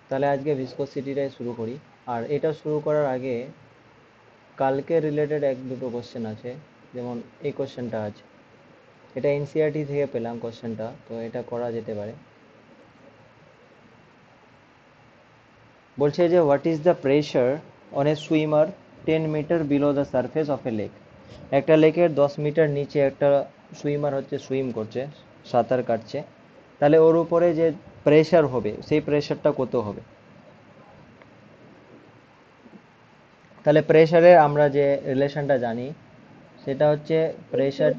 তাহলে আজকে ভিসকোসিটিটাই শুরু করি। আর এটা শুরু করার আগে কালকে রিলেটেড এক দুটো কোশ্চেন আছে। যেমন এই কোশ্চেনটা আছে, এটা এনসিইআরটি থেকে পেলাম কোশ্চেনটা, তো এটা করা যেতে পারে। বলছে যে what is the pressure on a swimmer 10 metre below the surface of a lake. একটা লেকের 10 মিটার নিচে একটা সুইমার হচ্ছে সুইম করছে, সাঁতার কাটছে, তাহলে ওর উপরে যে প্রেশার হবে সেই প্রেশারটা কত হবে। তাহলে প্রেশারের আমরা যে রিলেশনটা জানি সেটা হচ্ছে প্রেশার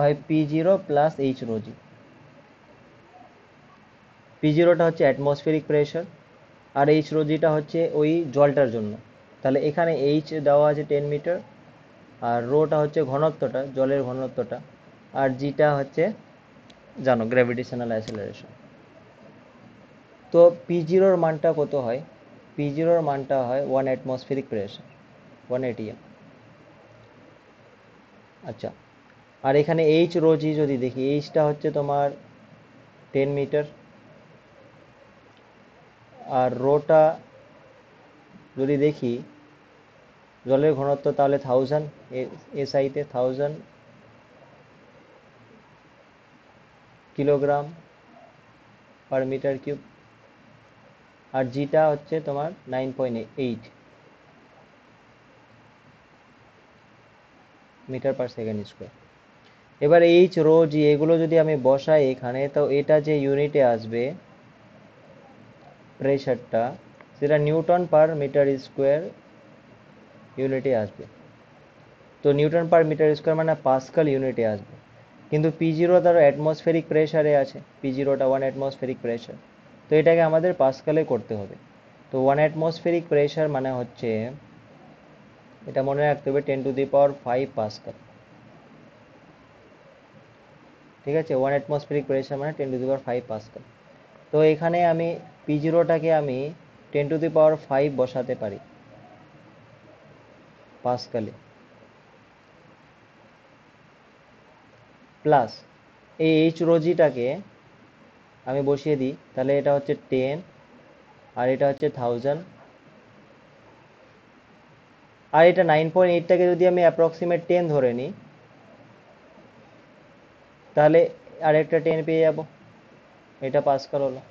হয় P0 প্লাস এইচ রোজি। P0টা হচ্ছে অ্যাটমসফেরিক প্রেশার, আর এইচ রোজিটা হচ্ছে ওই জলটার জন্য। তাহলে এখানে এইচ দেওয়া আছে 10 মিটার, আর রোটা হচ্ছে ঘনত্বটা, জলের ঘনত্বটা, আর জিটা হচ্ছে জানো গ্র্যাভিটেশনাল অ্যাসেলারেশন। তো P0-র মানটা কত হয়? P0-র মানটা হয় 1 অ্যাটমসফেরিক প্রেশার, 1 atm। আচ্ছা, আর এখানে এইচ রোজি যদি দেখি, এইচটা হচ্ছে তোমার 10 মিটার, আর রোটা যদি দেখি জলের ঘনত্ব, তাহলে 1000 এসআইতে 1000 কিলোগ্রাম/মিটার কিউব, আর জিটা হচ্ছে তোমার 9.8 মিটার/সেকেন্ড স্কোয়ার। এবার এইচ রো জি এগুলো যদি আমি বসাই এখানে, তো এটা যে ইউনিটে আসবে প্রেশারটা, সেটা নিউটন/মিটার স্কোয়ার ইউনিটে আসবে। তো নিউটন/মিটার স্কোয়ার মানে পাস্কাল ইউনিটে আসবে। কিন্তু P0 তার অ্যাটমসফেরিক প্রেশারে আছে, P0টা 1 অ্যাটমসফেরিক প্রেশার, তো এটাকে আমাদের পাস্কালে করতে হবে। তো 1 অ্যাটমসফেরিক প্রেশার মানে হচ্ছে, এটা মনে রাখতে হবে, 10⁵ পাস্কাল। ঠিক আছে, 1 অ্যাটমসফেরিক প্রেশার মানে 10⁵ পাস্কাল। তো এখানে আমি P0টাকে আমি 10⁵ বসাতে পারি পাস্কালে, প্লাস এই এইচ রোজিটাকে আমি বসিয়ে দিই, তাহলে এটা হচ্ছে 10, আর এটা হচ্ছে 1000, আর এটা 9.8টাকে যদি আমি অ্যাপ্রক্সিমেট 10 ধরে নিই, তাহলে আরেকটা 10 পেয়ে যাব, এটা পাস্কাল হলো।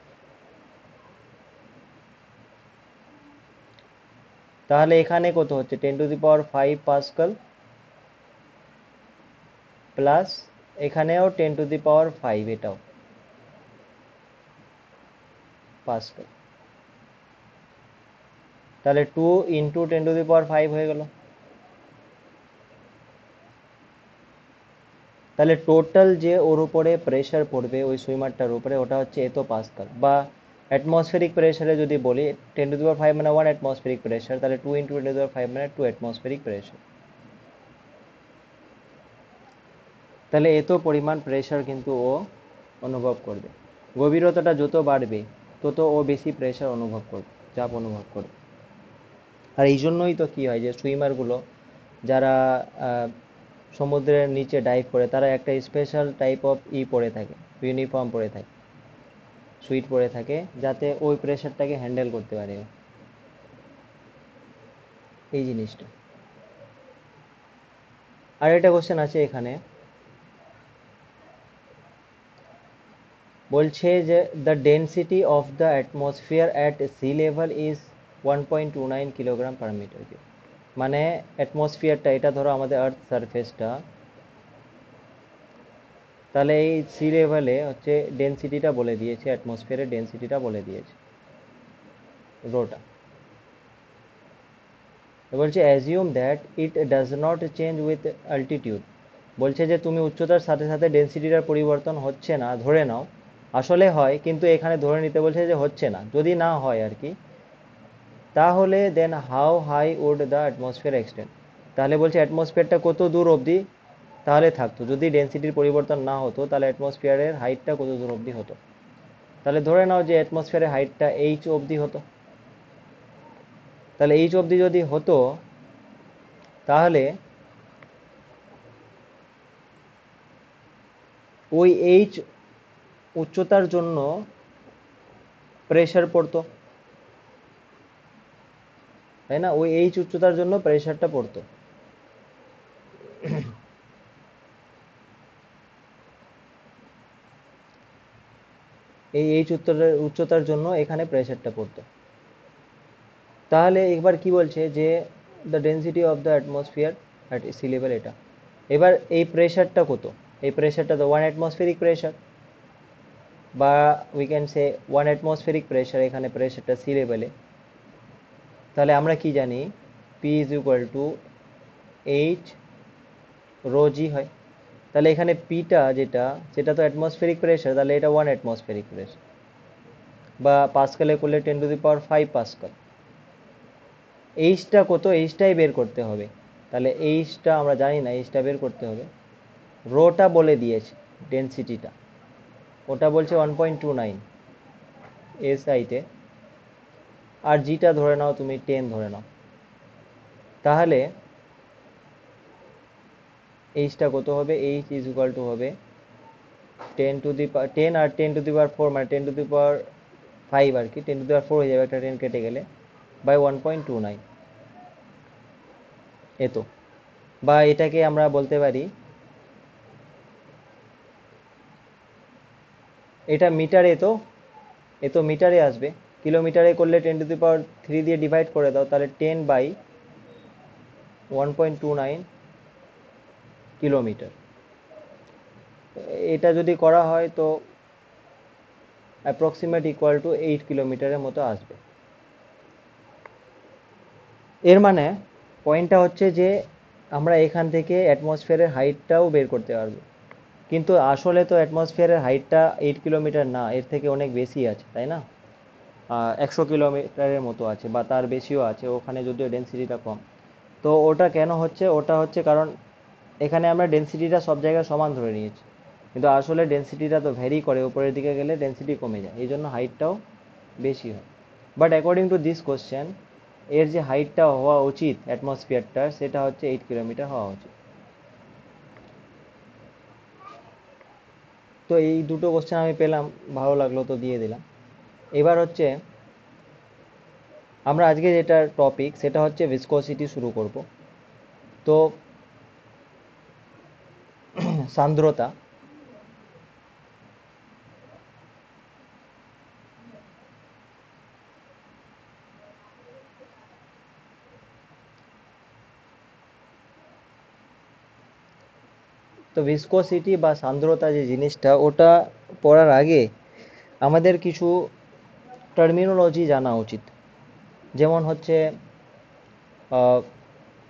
তাহলে এখানে কত হচ্ছে, 10⁵ পাস্কাল, প্লাস এখানেও 10⁵, এটাও পাস্কাল। তাহলে 2 ইন্টু 10⁵ হয়ে গেল। তাহলে টোটাল যে ওর উপরে প্রেশার পড়বে ওই সুইমারটার উপরে, ওটা হচ্ছে এত পাস্কাল। বা অ্যাটমসফেরিক প্রেশারে যদি বলি, 10⁵ মানে 1 অ্যাটমসফেরিক প্রেশার, তাহলে 2 ইন্টু 10⁵ মানে 2 অ্যাটমসফেরিক প্রেশার। তাহলে এত পরিমাণ প্রেশার কিন্তু ও অনুভব করবে। গভীরতাটা যত বাড়বে তত ও বেশি প্রেশার অনুভব করবে, চাপ অনুভব করবে। আর এই জন্যই তো কি হয় যে সুইমারগুলো যারা সমুদ্রের নিচে ডাইভ করে, তারা একটা স্পেশাল টাইপ অফ পরে থাকে, ইউনিফর্ম পরে থাকে, সুইট পরে থাকে, যাতে ওই প্রেশারটাকে হ্যান্ডেল করতে পারে এই জিনিসটা। আর একটা কোশ্চেন আছে এখানে, বলছে যে the density of the atmosphere at sea level is 1.29 kilogram per metre cube. মানে অ্যাটমসফিয়ারটা, এটা ধরো আমাদের আর্থ সারফেসটা, তাহলে এই সি লেভেলে হচ্ছে ডেন্সিটিটা বলে দিয়েছে, অ্যাটমসফিয়ারের ডেন্সিটিটা বলে দিয়েছে, রোটা। বলছে assume that it does not change with altitude. বলছে যে তুমি উচ্চতার সাথে সাথে ডেন্সিটিটার পরিবর্তন হচ্ছে না ধরে নাও, আসলে হয়, কিন্তু এখানে ধরে নিতে বলছে যে হচ্ছে না, যদি না হয় আর কি, তাহলে then how high would the atmosphere extend. তাহলে বলছে অ্যাটমসফিয়ারটা কত দূর অবধি তাহলে থাকতো, যদি ডেন্সিটির পরিবর্তন না হতো, তাহলে অ্যাটমসফিয়ারের হাইটটা কত দূর অবধি হতো। তাহলে ধরে নাও যে অ্যাটমসফিয়ারের হাইটটা এইচ অবধি হতো। তাহলে এইচ অবধি যদি হতো, তাহলে ওই এইচ উচ্চতার জন্য প্রেশার পড়তো, তাই না? ওই এইচ উচ্চতার জন্য প্রেশারটা পড়তো। এই এইচ উচ্চতার জন্য এখানে প্রেশারটা পড়তো। তাহলে একবার কি বলছে যে the density of the atmosphere at sea level, এটা। এবার এই প্রেশারটা কত? এই প্রেশারটা তো 1 atmospheric প্রেশার, বা we can say 1 atmospheric pressure, এখানে প্রেশারটা সি লেভেলে। তাহলে আমরা কি জানি, P is equal to H rho G হয়। তাহলে এখানে পিটা যেটা, সেটা তো অ্যাটমসফেরিক প্রেশার, তাহলে এটা 1 atmospheric প্রেশার, বা পাস্কালে করলে 10⁵ পাস্কাল। এইচটা কত? এইচটাই বের করতে হবে। তাহলে এইচটা আমরা জানি না, এইচটা বের করতে হবে। রোটা বলে দিয়েছে, ডেন্সিটিটা ওটা বলছে 1.29 এসআইতে, আর জিটা ধরে নাও তুমি 10 ধরে নাও। তাহলে এইচটা কত হবে? এইচ ইজ ইকুয়াল টু হবে 10 আর 10⁴, মানে 10⁵ আর কি, 10⁴ হয়ে যাবে, একটা 10 কেটে গেলে, বাই 1.29 এতো। বা এটাকে আমরা বলতে পারি, এটা মিটারে, তো এতো মিটারে আসবে। কিলোমিটারে করলে 10⁵ দিয়ে ডিভাইড করে দাও, তাহলে 10/1.29 কিলোমিটার। এটা যদি করা হয় তো অ্যাপ্রক্সিমেট ইকুয়াল টু 8 কিলোমিটারের মতো আসবে। এর মানে পয়েন্টটা হচ্ছে যে আমরা এখান থেকে অ্যাটমসফিয়ারের হাইটটাও বের করতে পারবো, কিন্তু আসলে তো অ্যাটমসফিয়ারের হাইটটা 8 কিলোমিটার না, এর থেকে অনেক বেশি আছে, তাই না? 100 কিলোমিটারের মতো আছে, বা তার বেশিও আছে, ওখানে যদিও ডেন্সিটিটা কম। তো ওটা কেন হচ্ছে? ওটা হচ্ছে কারণ এখানে আমরা ডেন্সিটিটা সব জায়গায় সমান ধরে নিয়েছি, কিন্তু আসলে ডেন্সিটিটা তো ভ্যারি করে, উপরের দিকে গেলে ডেন্সিটি কমে যায়, এই জন্য হাইটটাও বেশি হয়। But according to this question, এর যে হাইটটা হওয়া উচিত অ্যাটমসফিয়ারটার, সেটা হচ্ছে 8 কিলোমিটার হওয়া উচিত। তো এই দুটো কোশ্চেন আমি পেলাম, ভালো লাগলো, তো দিয়ে দিলাম। এবার হচ্ছে আমরা আজকে যেটা টপিক, সেটা হচ্ছে ভিসকোসিটি শুরু করব। তো সান্দ্রতা, তো ভিসকোসিটি বা সান্দ্রতা যে জিনিসটা, ওটা পড়ার আগে আমাদের কিছু টার্মিনোলজি জানা উচিত। যেমন হচ্ছে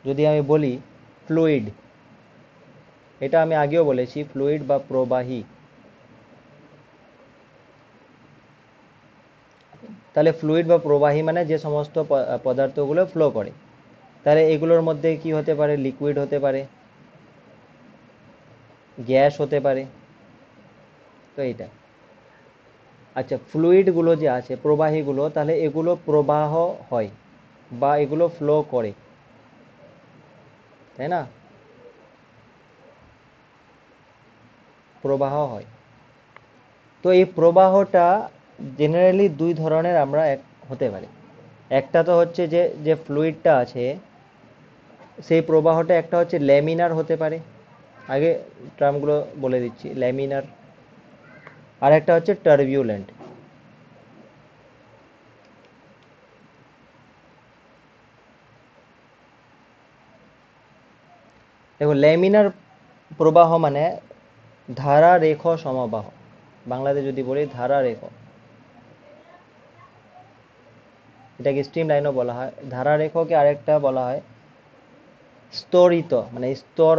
যদি আমি বলি ফ্লুইড, এটা আমি আগেও বলেছি, ফ্লুইড বা প্রবাহী। তাহলে ফ্লুইড বা প্রবাহী মানে যে সমস্ত পদার্থগুলো ফ্লো করে। তাহলে এগুলোর মধ্যে কি হতে পারে? লিকুইড হতে পারে, গ্যাস হতে পারে, তো এইটা। আচ্ছা, ফ্লুইডগুলো যে আছে, প্রবাহীগুলো, তাহলে এগুলো প্রবাহ হয় বা এগুলো ফ্লো করে, তাই না? প্রবাহ হয়। তো এই প্রবাহটা জেনারেলি দুই ধরনের আমরা হতে পারে। একটা তো হচ্ছে যে যে ফ্লুইডটা আছে, সেই প্রবাহটা একটা হচ্ছে ল্যামিনার হতে পারে, আগে টার্মগুলো বলে দিচ্ছি, ল্যামিনার। আর একটা হচ্ছে টার্বিউলেন্ট। দেখো, ল্যামিনার প্রবাহ মানে ধারারেখ সমবাহ, বাংলাতে যদি বলি ধারারেখ, এটাকে স্ট্রিম লাইনও বলা হয়। ধারারেখকে আরেকটা বলা হয় স্তরিত, মানে স্তর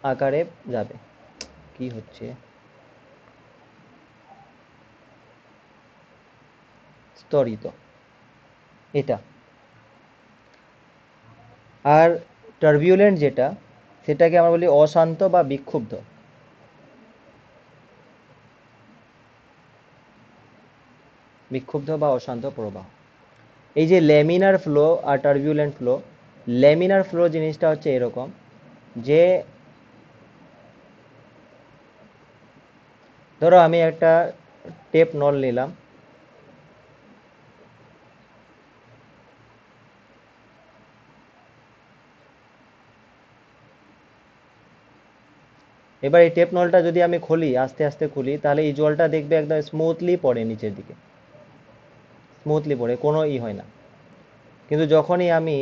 আকারে যাবে। কি হচ্ছে? স্তরিত, এটা। আর টার্বিউলেন্ট যেটা, সেটাকে আমরা বলি অশান্ত বা বিক্ষুব্ধ। বিক্ষুব্ধ বা অশান্ত প্রবাহ। এই যে ল্যামিনার ফ্লো আর টার্বিউলেন্ট ফ্লো, ল্যামিনার ফ্লো জিনিসটা হচ্ছে এরকম যে, ধরো আমি একটা টেপ নল নিলাম, এবার এই টেপ নলটা যদি আমি খুলি, আস্তে আস্তে খুলি, তাহলে এই জলটা দেখবে একদম স্মুথলি পড়ে নিচের দিকে, স্মুথলি পড়ে, কোনো হয় না। কিন্তু যখনই আমি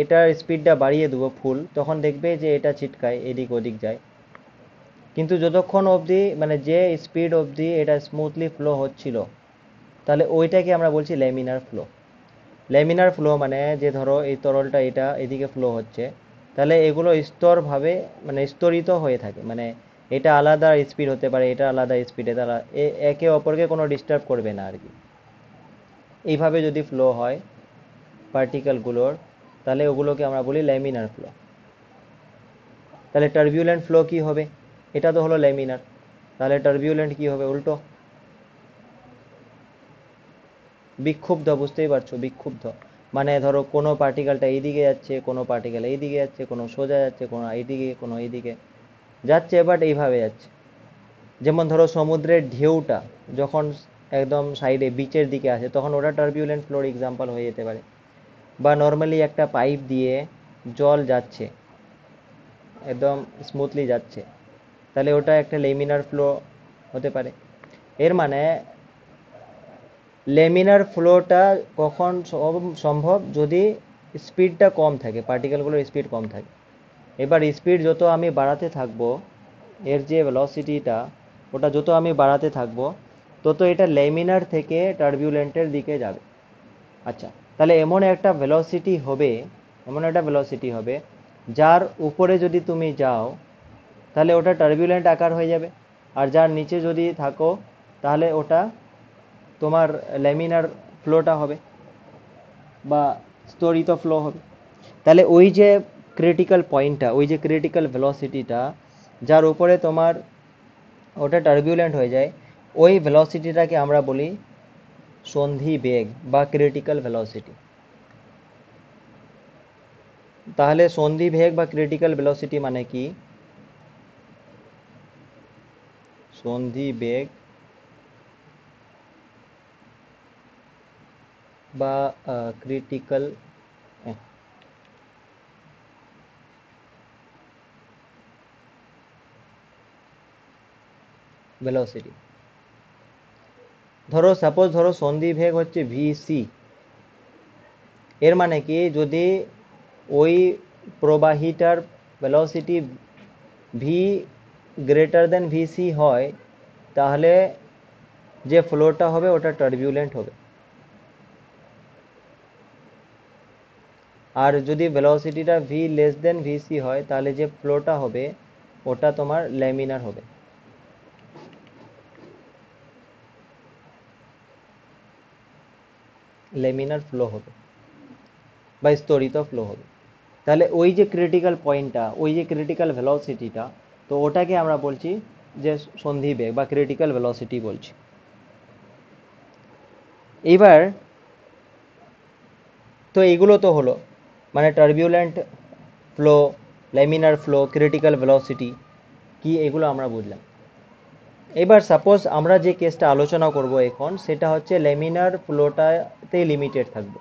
এটার স্পিডটা বাড়িয়ে দেবো ফুল, তখন দেখবে যে এটা ছিটকায়, এদিক ওদিক যায়। কিন্তু যতক্ষণ অবধি মানে যে স্পিড অবধি এটা স্মুথলি ফ্লো হচ্ছিল, তাহলে ওইটাকে আমরা বলছি ল্যামিনার ফ্লো। ল্যামিনার ফ্লো মানে যে ধরো এই তরলটা এটা এদিকে ফ্লো হচ্ছে, তাহলে এগুলো স্তরভাবে মানে স্তরিত হয়ে থাকে, মানে এটা আলাদা স্পিড হতে পারে, এটা আলাদা স্পিডে, তারা একে অপরকে কোনো ডিস্টার্ব করবে না আর কি। এইভাবে যদি ফ্লো হয় পার্টিকেলগুলোর, তাহলে ওগুলোকে আমরা বলি ল্যামিনার ফ্লো। তাহলে টার্বিউলেন্ট ফ্লো কি হবে? এটা তো হলো ল্যামিনার, তাহলে টার্বিউলেন্ট কি হবে? উল্টো, বিক্ষুব্ধ, বুঝতেই পারছো, বিক্ষুব্ধ। মানে ধরো কোনো পার্টিকেলটা এইদিকে যাচ্ছে, কোনো পার্টিকেল এইদিকে যাচ্ছে, কোনো সোজা যাচ্ছে, কোনো এইদিকে, কোনো এইদিকে যাচ্ছে, বাট এইভাবে যাচ্ছে। যেমন ধরো সমুদ্রের ঢেউটা যখন একদম সাইডে বিচের দিকে আসে, তখন ওটা টার্বিউলেন্ট ফ্লোর এক্সাম্পল হয়ে যেতে পারে। বা নর্মালি একটা পাইপ দিয়ে জল যাচ্ছে, একদম স্মুথলি যাচ্ছে, তাহলে ওটা একটা লেমিনার ফ্লো হতে পারে। এর মানে লেমিনার ফ্লোটা কখন সম্ভব? যদি স্পিডটা কম থাকে, পার্টিকেলগুলোর স্পিড কম থাকে। এবার স্পিড যত আমি বাড়াতে থাকবো, এর যে ভেলোসিটিটা, ওটা যত আমি বাড়াতে থাকবো, তত এটা লেমিনার থেকে টার্বিউলেন্টের দিকে যাবে। আচ্ছা, তাহলে এমন একটা ভেলোসিটি হবে যার উপরে যদি তুমি যাও, তাহলে ওটা টার্বিউলেন্ট আকার হয়ে যাবে। আর যার নিচে যদি থাকো, তাহলে ওটা তোমার ল্যামিনার ফ্লোটা হবে বা স্তরিত ফ্লো হবে। তাহলে ওই যে ক্রিটিক্যাল পয়েন্টটা, ওই যে ক্রিটিক্যাল ভেলোসিটিটা যার উপরে তোমার ওটা টার্বিউলেন্ট হয়ে যায়, ওই ভেলোসিটিটাকে আমরা বলি সন্ধি বেগ বা ক্রিটিক্যাল ভেলোসিটি। তাহলে সন্ধি বেগ বা ক্রিটিক্যাল ভেলোসিটি মানে কি? সন্ধি বেগ বা ক্রিটিক্যাল ভেলোসিটি। ধরো সন্ধি বেগ হচ্ছে ভিসি। এর মানে কি, যদি ওই প্রবাহীটার velocity V greater than VC হয়, তাহলে যে ফ্লোটা হবে ওটা টার্বিউলেন্ট হবে। আর যদি ভেলোসিটিটা ভি লেস দেন ভিসি হয়, তাহলে যে ফ্লোটা হবে ওটা তোমার ল্যামিনার হবে। ল্যামিনার ফ্লো হবে বা স্তরিত ফ্লো হবে। তাহলে ওই যে ক্রিটিক্যাল পয়েন্টটা, ওই যে ক্রিটিক্যাল ভেলোসিটিটা, তো ওটাকে আমরা বলছি যে সন্ধিবেগ বা ক্রিটিক্যাল ভেলোসিটি বলছি। এইবার তো এগুলো তো হলো মানে turbulent flow, laminar flow, critical velocity কি, এগুলো আমরা বুঝলাম। এবার সাপোজ আমরা যে কেসটা আলোচনা করব এখন, সেটা হচ্ছে ল্যামিনার ফ্লোটাতেই লিমিটেড থাকবো,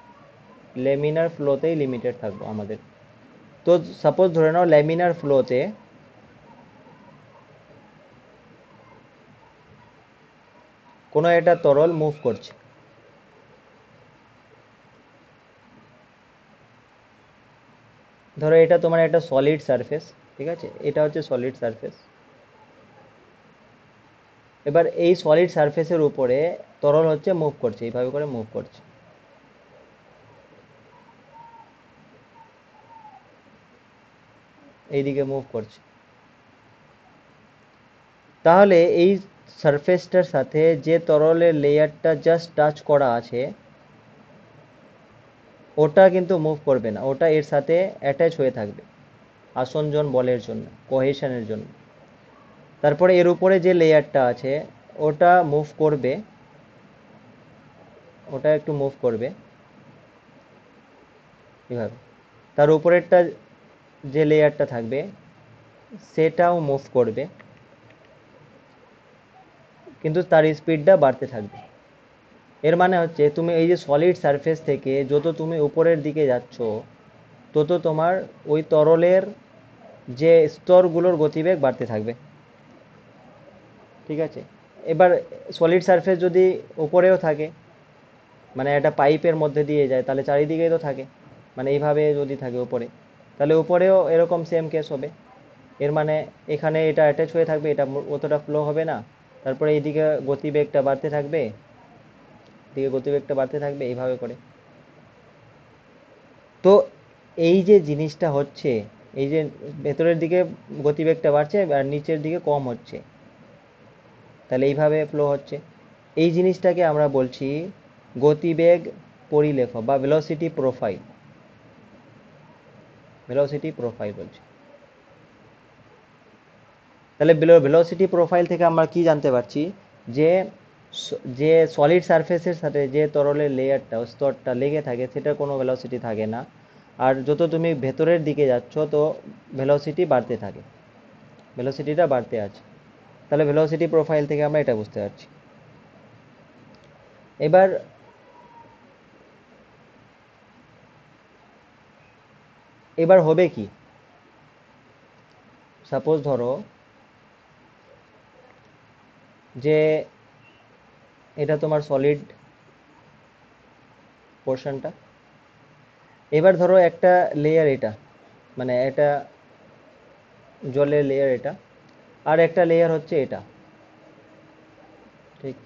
ল্যামিনার ফ্লোতেই লিমিটেড থাকবো আমাদের। তো সাপোজ ধরে নাও ল্যামিনার ফ্লোতে কোনো একটা তরল মুভ করছে। ধরো এটা তোমার একটা সলিড সারফেস, ঠিক আছে, এটা হচ্ছে সলিড সারফেস। এবার এই সলিড সারফেসের উপরে তরল হচ্ছে মুভ করছে, এইভাবে করে মুভ করছে, এইদিকে মুভ করছে। তাহলে এই সারফেসটার সাথে যে তরলের লেয়ারটা জাস্ট টাচ করা আছে, ওটা কিন্তু মুভ করবে না, ওটা এর সাথে অ্যাটাচ হয়ে থাকবে আসঞ্জন বলের জন্য, কোহেশনের জন্য। তারপরে এর উপরে যে লেয়ারটা আছে, ওটা মুভ করবে, ওটা একটু মুভ করবে এভাবে। তার উপরেরটা যে লেয়ারটা থাকবে সেটাও মুভ করবে, কিন্তু তার স্পিডটা বাড়তে থাকবে। এর মানে হচ্ছে তুমি এই যে সলিড সারফেস থেকে যত তুমি উপরের দিকে যাচ্ছ, তত তোমার ওই তরলের যে স্তরগুলোর গতিবেগ বাড়তে থাকবে। ঠিক আছে, এবার সলিড সারফেস যদি উপরেও থাকে, মানে একটা পাইপের মধ্যে দিয়ে যায়, তাহলে চারিদিকেই তো থাকে, মানে এইভাবে যদি থাকে উপরে, তাহলে উপরেও এরকম সেম কেস হবে। এর মানে এখানে এটা অ্যাটাচ হয়ে থাকবে, এটা অতটা ফ্লো হবে না, তারপরে এইদিকে গতিবেগটা বাড়তে থাকবে, এদিকে গতিবেগটা বাড়তে থাকবে এইভাবে করে। তো এই যে জিনিসটা হচ্ছে, এই যে ভেতরের দিকে গতিবেগটা বাড়ছে আর নিচের দিকে কম হচ্ছে, তাহলে এইভাবে ফ্লো হচ্ছে। এই জিনিসটাকে আমরা বলছি গতিবেগ পরিলেখ বা ভেলোসিটি প্রোফাইল, ভেলোসিটি প্রোফাইল বলছি। তাহলে ভেলোসিটি প্রোফাইল থেকে আমরা কি জানতে পারছি, যে যে সলিড সারফেসের সাথে যে তরলের লেয়ারটা স্তরটা লেগে থাকে সেটার কোনো ভেলোসিটি থাকে না, আর যত তুমি ভেতরের দিকে যাচ্ছ তো ভেলোসিটি বাড়তে থাকে, ভেলোসিটিটা বাড়তে আছে। তাহলে ভেলোসিটি প্রোফাইল থেকে আমরা এটা বুঝতে পারছি। এবার এবার হবে কি, সাপোজ ধরো যে এটা তোমার সলিড পোর্শনটা, এবার ধরো একটা লেয়ার এটা, মানে এটা জলের লেয়ার এটা, আর একটা লেয়ার হচ্ছে এটা। ঠিক,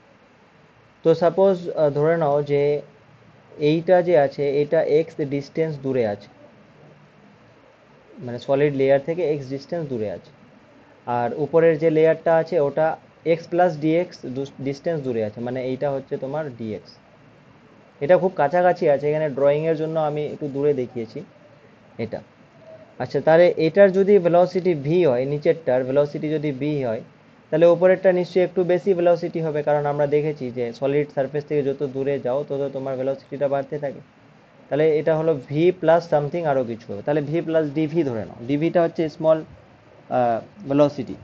তো সাপোজ ধরে নাও যে এইটা যে আছে এটা এক্স ডিস্টেন্স দূরে আছে, মানে সলিড লেয়ার থেকে এক্স ডিস্টেন্স দূরে আছে, আর উপরের যে লেয়ারটা আছে ওটা এক্স প্লাস ডিএক্স ডিস্টেন্স দূরে আছে, মানে এইটা হচ্ছে তোমার ডিএক্স। এটা খুব কাছাকাছি আছে, এখানে ড্রয়িং এর জন্য আমি একটু দূরে দেখিয়েছি এটা। আচ্ছা, তাহলে এটার যদি ভেলোসিটি ভি হয়, নিচেরটার ভেলোসিটি যদি ভি হয়, তাহলে উপরেরটা নিশ্চয়ই একটু বেশি ভেলোসিটি হবে, কারণ আমরা দেখেছি যে সলিড সারফেস থেকে যত দূরে যাও তত তোমার ভেলোসিটিটা বাড়তে থাকে। তাহলে এটা হলো ভি প্লাস সামথিং আরও কিছু হবে, তাহলে ভি প্লাস ডিভি ধরে নাও, ডিভিটা হচ্ছে স্মল ভেলোসিটি।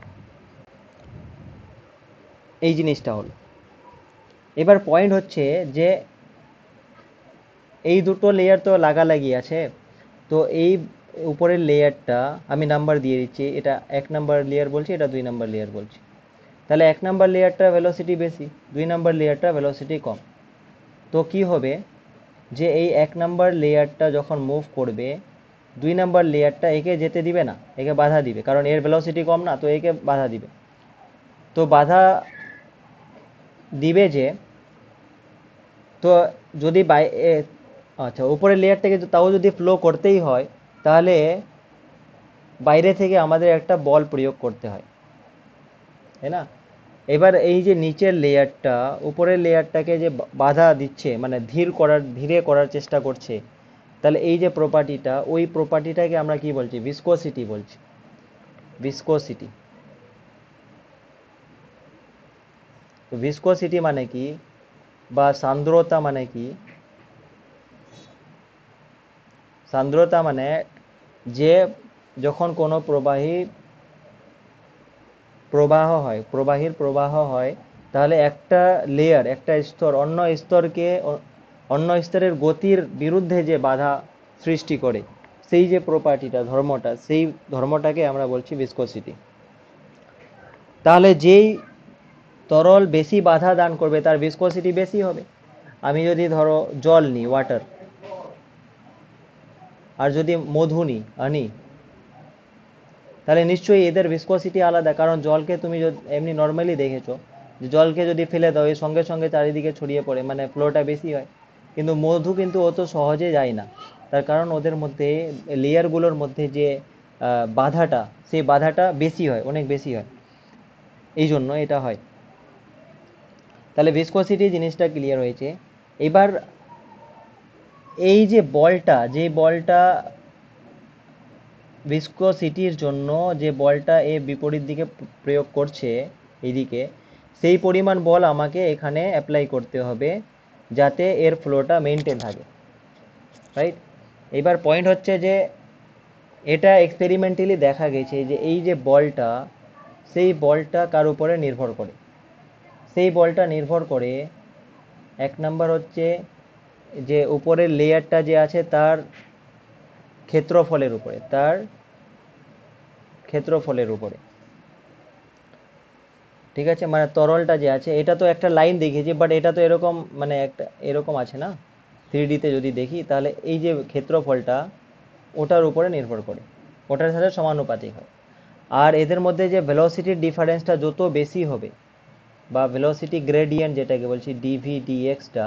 এই জিনিসটা হলো, এবার পয়েন্ট হচ্ছে যে এই দুটো লেয়ার তো লাগালাগি আছে, তো এই উপরের লেয়ারটা আমি নাম্বার দিয়ে দিচ্ছি, এটা 1 নাম্বার লেয়ার বলছি, এটা 2 নাম্বার লেয়ার বলছি। তাহলে 1 নাম্বার লেয়ারটা ভেলোসিটি বেশি, 2 নাম্বার লেয়ারটা ভেলোসিটি কম। তো কি হবে, যে এই 1 নাম্বার লেয়ারটা যখন মুভ করবে, 2 নাম্বার লেয়ারটা একে যেতে দিবে না, একে বাধা দিবে, কারণ এর ভেলোসিটি কম না, তো একে বাধা দিবে। তো বাধা দিবে যে, তো যদি আচ্ছা, উপরের লেয়ারটাকে তাও যদি ফ্লো করতেই হয়, তাহলে বাইরে থেকে আমাদের একটা বল প্রয়োগ করতে হয়, তাই না? এবার এই যে নিচের লেয়ারটা উপরের লেয়ারটাকে যে বাধা দিচ্ছে, মানে ধীরে করার চেষ্টা করছে, তাহলে এই যে প্রপার্টিটা, ওই প্রপার্টিটাকে আমরা কি বলছি, ভিসকোসিটি বলছি, ভিসকোসিটি। তো ভিসকোসিটি মানে কি, বা সান্দ্রতা মানে কি? সান্দ্রতা মানে যে যখন কোনো প্রবাহীর প্রবাহ হয়, তাহলে একটা লেয়ার, একটা স্তর অন্য স্তরের গতির বিরুদ্ধে যে বাধা সৃষ্টি করে, সেই যে প্রপার্টিটা, ধর্মটা, সেই ধর্মটাকে আমরা বলছি ভিসকোসিটি। তাহলে যেই তরল বেশি বাধা দান করবে তার ভিসকোসিটি বেশি হবে। আমি যদি ধরো জল নিই, ওয়াটার, আর যদি মধু নিই, হানি, তাহলে নিশ্চয়ই এদের ভিসকোসিটি আলাদা, কারণ জলকে তুমি এমনি নর্মালি দেখেছো যে জলকে যদি ফেলে দাও এই সঙ্গে সঙ্গে চারিদিকে ছড়িয়ে পড়ে, মানে ফ্লোটা বেশি হয়। কিন্তু মধু কিন্তু অত সহজে যায় না, তার কারণ ওদের মধ্যে লেয়ারগুলোর মধ্যে যে বাধাটা, সেই বাধাটা বেশি হয়, অনেক বেশি হয়, এই জন্য এটা হয়। তাহলে ভিসকোসিটি জিনিসটা ক্লিয়ার হয়েছে। এবার এই যে বলটা, যে বলটা ভিসকোসিটির জন্য, যে বলটা এ বিপরীত দিকে প্রয়োগ করছে এইদিকে, সেই পরিমাণ বল আমাকে এখানে অ্যাপ্লাই করতে হবে যাতে এর ফ্লোটা মেনটেন থাকে, রাইট? এবার পয়েন্ট হচ্ছে যে এটা এক্সপেরিমেন্টালি দেখা গেছে যে এই যে বলটা, সেই বলটা কার উপরে নির্ভর করে, সেই বলটা নির্ভর করে 1 নাম্বার হচ্ছে যে উপরের লেয়ারটা যে আছে তার ক্ষেত্রফলের উপরে, তার ক্ষেত্রফলের উপরে, ঠিক আছে। মানে তরলটা যে আছে এটা তো একটা লাইন দেখিয়েছি, বাট এটা তো এরকম মানে একটা এরকম আছে না, 3D-তে যদি দেখি তাহলে এই যে ক্ষেত্রফলটা ওটার উপরে নির্ভর করে, ওটার সাথে সমানুপাতিক হয়। আর এদের মধ্যে যে ভেলোসিটির ডিফারেন্সটা যত বেশি হবে, বা ভেলোসিটি গ্রেডিয়েন্ট যেটাকে বলছি ডিভি ডিএক্সটা,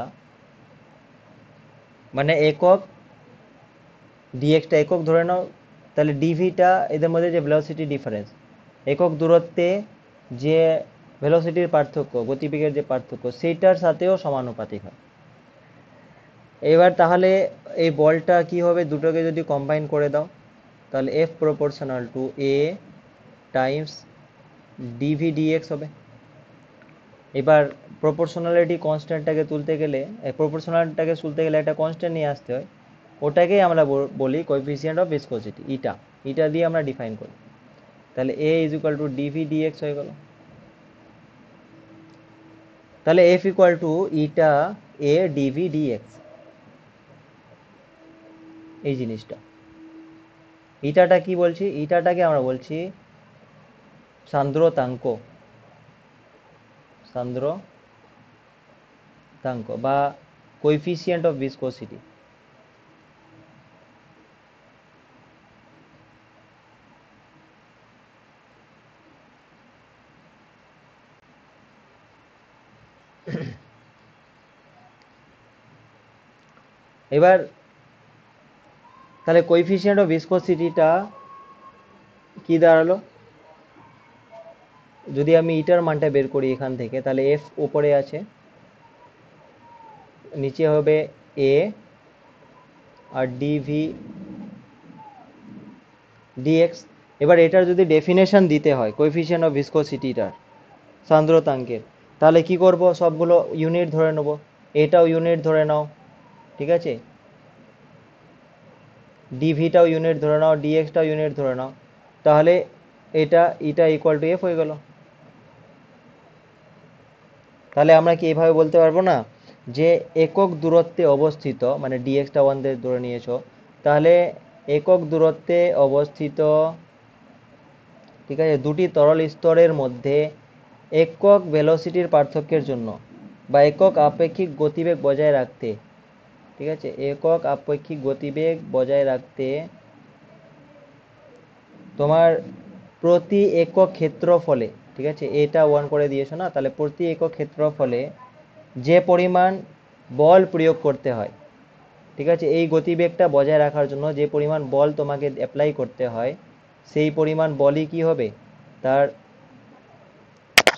মানে একক, ডিএক্সটা একক ধরে নাও, তাহলে ডিভিটা এদের মধ্যে যে ভেলোসিটি ডিফারেন্স, একক দূরত্বে যে ভেলোসিটির পার্থক্য, গতিবেগের যে পার্থক্য, সেইটার সাথেও সমানুপাতিক হয়। এবার তাহলে এই বলটা কি হবে, দুটোকে যদি কম্বাইন করে দাও তাহলে F proportional to A times dv dx হবে। এবার প্রপোর্শনালিটি কনস্ট্যান্টটাকে তুলতে গেলে, প্রপোর্শনালটাকে তুলতে গেলে একটা কনস্ট্যান্ট নিয়ে আসতে হয়, ওটাকেই আমরা বলি coefficient of viscosity, eta, eta দিয়ে আমরা ডিফাইন করি। তাহলে A is equal to DV DX হয়ে গেল। তাহলে F equal to eta A DV DX, এই জিনিসটা। ইটাটা কি বলছি, ইটাটাকে আমরা বলছি সান্দ্রতাঙ্ক, সান্দ্রতাঙ্ক বা কোএফিসিয়েন্ট অফ ভিসকোসিটি। এবার তাহলে কোএফিসিয়েন্ট অফ ভিসকোসিটিটা কি দাঁড়ালো, যদি আমি ইটার মানটা বের করি এখান থেকে, তাহলে এফ উপরে আছে, নিচে হবে এ, আর ডিভি ডিএক্স। এবার এটার যদি ডেফিনেশন দিতে হয় কোএফিসিয়েন্ট অফ ভিসকোসিটিটার, সান্দ্রতাঙ্কের, তাহলে কি করব, সবগুলো ইউনিট ধরে নেব, এটাও ইউনিট ধরে নাও, ঠিক আছে, ডিভিটাও ইউনিট ধরে নাও, ডিএক্সটাও ইউনিট ধরে নাও, তাহলে এটা ইটা ইকুয়াল টু এফ হয়ে গেল। তাহলে আমরা কি এভাবে বলতে পারবো না যে একক দূরত্বে অবস্থিত, মানে ডিএক্সটা 1 দিয়ে ধরে নিয়েছো, তাহলে একক দূরত্বে অবস্থিত, ঠিক আছে, দুটি তরল স্তরের মধ্যে একক ভেলোসিটির পার্থক্যের জন্য বা একক আপেক্ষিক গতিবেগ বজায় রাখতে, ঠিক আছে, একক আপেক্ষিক গতিবেগ বজায় রাখতে তোমার প্রতি একক ক্ষেত্রফলে, ঠিক আছে, এটা 1 করে দিয়েছো না, তাহলে প্রতি একক ক্ষেত্রফলে যে পরিমাণ বল প্রয়োগ করতে হয়, ঠিক আছে, এই গতিবেগটা বজায় রাখার জন্য যে পরিমাণ বল তোমাকে অ্যাপ্লাই করতে হয়, সেই পরিমাণ বলই কি হবে, তার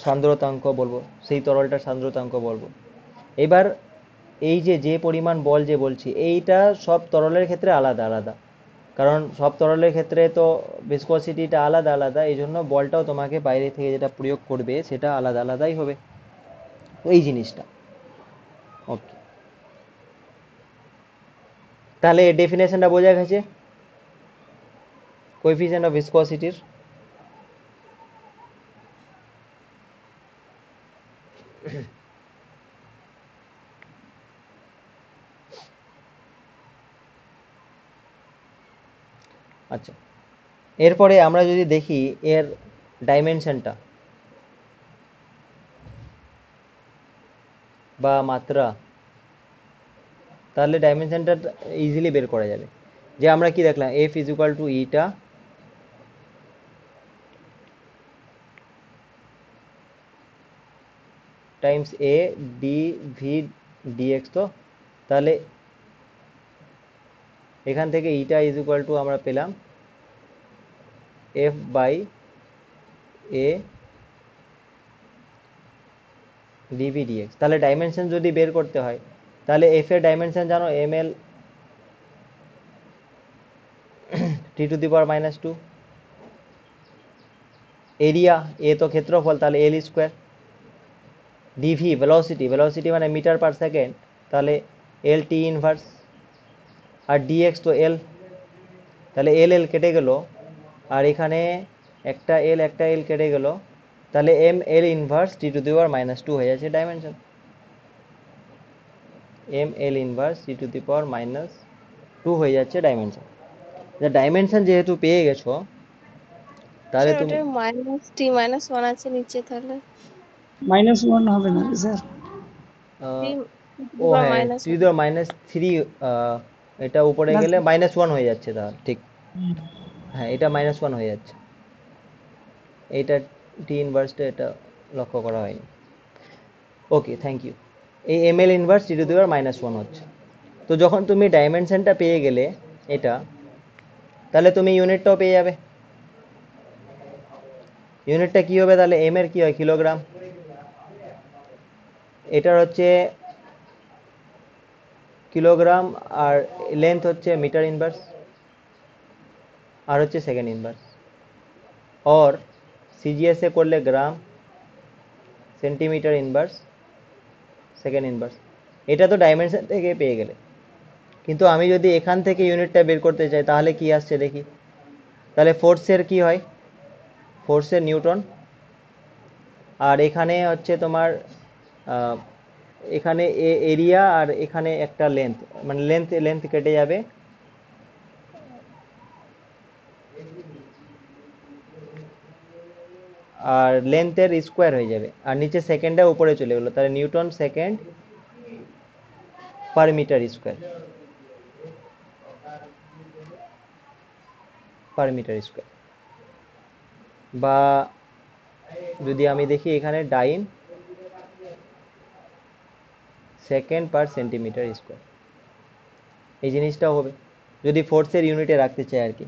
সান্দ্রতাঙ্ক বলবো, সেই তরলটার সান্দ্রতাঙ্ক বলবো। এবার এই যে যে পরিমাণ বল যে বলছি, এইটা সব তরলের ক্ষেত্রে আলাদা আলাদা, কারণ সব তরলের ক্ষেত্রে তো ভিসকোসিটিটা আলাদা আলাদা, এই জন্য বলটাও তোমাকে বাইরে থেকে যেটা প্রয়োগ করবে সেটা আলাদা আলাদাই হবে, এই জিনিসটা। ওকে, তাহলে ডেফিনেশনটা বোঝা গেছে কোএফিসিয়েন্ট অফ ভিসকোসিটির। আচ্ছা, এরপরে আমরা যদি দেখি এর ডাইমেনশনটা বা মাত্রা, তাহলে ডাইমেনশনটা ইজিলি বের করা যাবে। যে আমরা কি দেখলাম, F is equal to eta times A d v dx, তো তাহলে এখান থেকে ইটা ইজ ইকুয়াল টু আমরা পেলাম F by A DV DX. তাহলে ডাইমেনশন যদি বের করতে হয়, তাহলে এফ এর ডাইমেনশন জানো, M L T to the power -2, area, A তো ক্ষেত্রফল, তাহলে L square, DV velocity, velocity মানে মিটার পার সেকেন্ড, তাহলে এল টি ইনভার্স, আর ডিএক্স তো এল, তাহলে এল এল কেটে গেল, আর এখানে একটা এল কেটে গেল, তাহলে M L inverse T to the power -2 হয়ে যাচ্ছে dimension, M L inverse T to the power -2 হয়ে যাচ্ছে ডাইমেনশন। ডাইমেনশন যেহেতু পেয়ে গেছো, তাহলে স্যার তুমি ওটা মাইনাস টি মাইনাস ওয়ান আছে নিচে, তাহলে -1 হবে না স্যার? টি ও বা হ্যাঁ, মাইনাস টু ওয়ান। দি -3, এটা উপরে না গেলে স্যার। -1 হয়ে যাচ্ছে, তাহলে ঠিক। হ্যাঁ, এটা -1 হয়ে যাচ্ছে, এটা টি ইনভার্সটা এটা লক্ষ্য করা হয়নি। Okay, thank you. এই ml inverse T to the power -1 হচ্ছে। তো যখন তুমি ডাইমেনশনটা পেয়ে গেলে এটা, তাহলে তুমি ইউনিটটাও পেয়ে যাবে। ইউনিটটা কি হবে তাহলে? এম এর কি হয়? কিলোগ্রাম। এটার হচ্ছে কিলোগ্রাম, আর লেন্থ হচ্ছে মিটার ইনভার্স, আর হচ্ছে সেকেন্ড ইনভার্স। और সিজিএস এ করলে গ্রাম, সেন্টিমিটার ইনভার্স, সেকেন্ড ইনভার্স। এটা তো ডাইমেনশন থেকে পেয়ে গেলে, কিন্তু আমি যদি এখান থেকে ইউনিটটা বের করতে চাই তাহলে কি আসছে দেখি। তাহলে ফোর্সের কি হয়? ফোর্সের নিউটন, আর এখানে হচ্ছে তোমার এখানে এরিয়া, আর এখানে একটা লেন্থ, মানে লেন্থ লেন্থ কেটে যাবে, আর লেন্থের স্কোয়ার হয়ে যাবে, আর নিচে সেকেন্ডে উপরে চলে গেলো, তাহলে newton second per metre square, per metre square. বা যদি আমি দেখি এখানে dyne second per centimetre square, এই জিনিসটাও হবে যদি ফোর্সের ইউনিটে রাখতে চাই আর কি।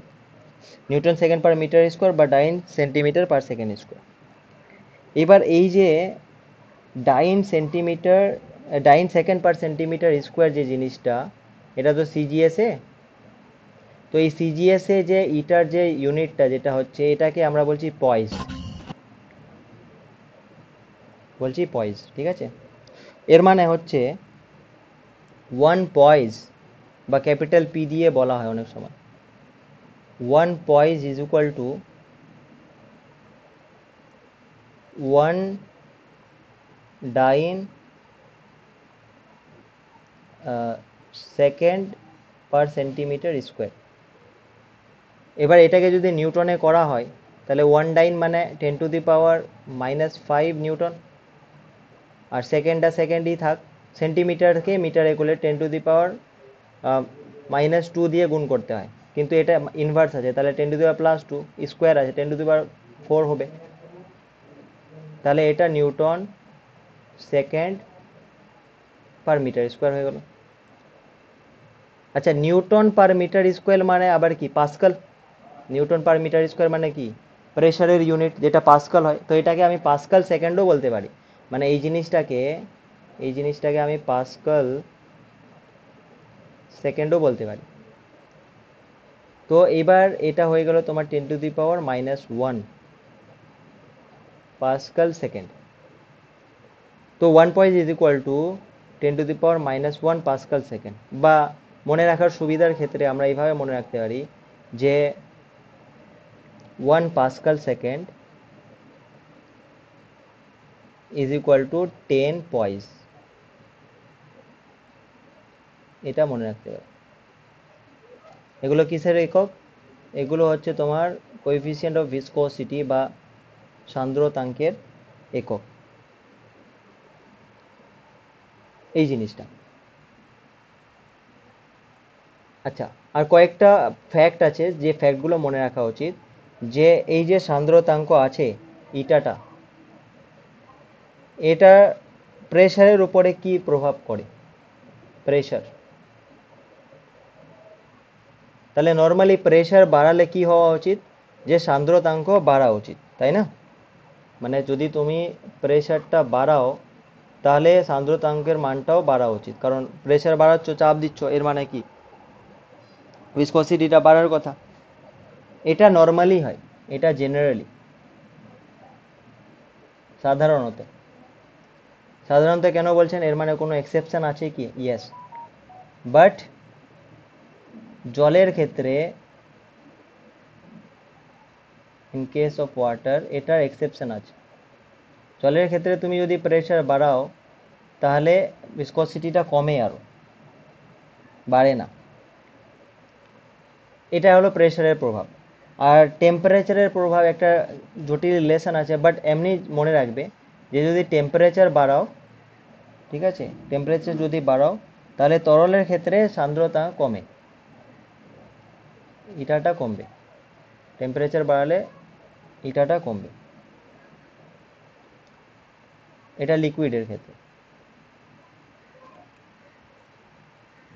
Newton second per metre square বা dyne centimetre per second square. এবার এই যে dyne centimetre, dyne second per centimetre square যে জিনিসটা, এটা তো সিজিএস এ। তো এই সিজিএস এ যে ইটার যে ইউনিটটা যেটা হচ্ছে, এটাকে আমরা বলছি পয়েস, বলছি পয়েস, ঠিক আছে? এর মানে হচ্ছে 1 পয়েস, বা ক্যাপিটাল পি দিয়ে বলা হয় অনেক সময়, 1 poise is equal to 1 dyne second per centimetre square. এবার এটাকে যদি নিউটনে করা হয়, তাহলে 1 ডাইন মানে 10⁻⁻5 নিউটন, আর সেকেন্ডটা সেকেন্ডই থাক, সেন্টিমিটারকে মিটারে করলে 10⁻² দিয়ে গুণ করতে হয়, কিন্তু এটা ইনভার্স আছে, তাহলে 10⁻+2, স্কোয়ার আছে 10⁻4 হবে, তাহলে এটা newton second per metre square হয়ে গেল। আচ্ছা, নিউটন পার মিটার স্কোয়ার মানে আবার কি? Pascal. Newton per metre square মানে কি? প্রেশারের ইউনিট, যেটা পাস্কাল হয়। তো এটাকে আমি পাস্কাল সেকেন্ডও বলতে পারি, মানে এই জিনিসটাকে আমি পাস্কাল সেকেন্ডও বলতে পারি। তো এবার এটা হয়ে গেল তোমার 10⁻⁻1 পাস্কাল সেকেন্ড। তো 1 poise is equal two 10⁻⁻1 Pascal second. বা মনে রাখার সুবিধার ক্ষেত্রে আমরা এইভাবে মনে রাখতে পারি যে 1 Pascal second is equal two 10 poise, এটা মনে রাখতে পারি। এগুলো কিসের একক? এগুলো হচ্ছে তোমার কোএফিসিয়েন্ট অফ ভিসকোসিটি বা সান্দ্রতাঙ্কের একক, এই জিনিসটা। আচ্ছা, আর কয়েকটা ফ্যাক্ট আছে যে ফ্যাক্টগুলো মনে রাখা উচিত। যে এই যে সান্দ্রতাঙ্ক আছে ইটাটা, এটা প্রেশারের উপরে কি প্রভাব করে? প্রেশার। তাহলে নর্মালি প্রেশার বাড়ালে কি হওয়া উচিত? যে সান্দ্রতাঙ্ক বাড়া উচিত, তাই না? মানে যদি তুমি প্রেশারটা বাড়াও, তাহলে সান্দ্রতাঙ্কের মানটাও বাড়া উচিত, কারণ প্রেশার বাড়াচ্ছ, চাপ দিচ্ছ, এর মানে কি? ভিসকোসিটিটা বাড়ার কথা। এটা নর্মালি হয়, এটা জেনারেলি, সাধারণত। সাধারণত কেন বলছেন? এর মানে কোনো এক্সেপশন আছে কি? ইয়েস, বাট জলের ক্ষেত্রে, ইন কেস অফ ওয়াটার, এটার এক্সেপশন আছে। জলের ক্ষেত্রে তুমি যদি প্রেশার বাড়াও, তাহলে ভিসকোসিটিটা কমে, আরও বাড়ে না। এটা হলো প্রেশারের প্রভাব। আর টেম্পারেচারের প্রভাব একটা জটিল রিলেশন আছে, বাট এমনি মনে রাখবে যে যদি টেম্পারেচার বাড়াও, ঠিক আছে, টেম্পারেচার যদি বাড়াও তাহলে তরলের ক্ষেত্রে সান্দ্রতা কমে, ইটাটা কমবে, টেম্পারেচার বাড়ালে ইটাটা কমবে, এটা লিকুইডের ক্ষেত্রে,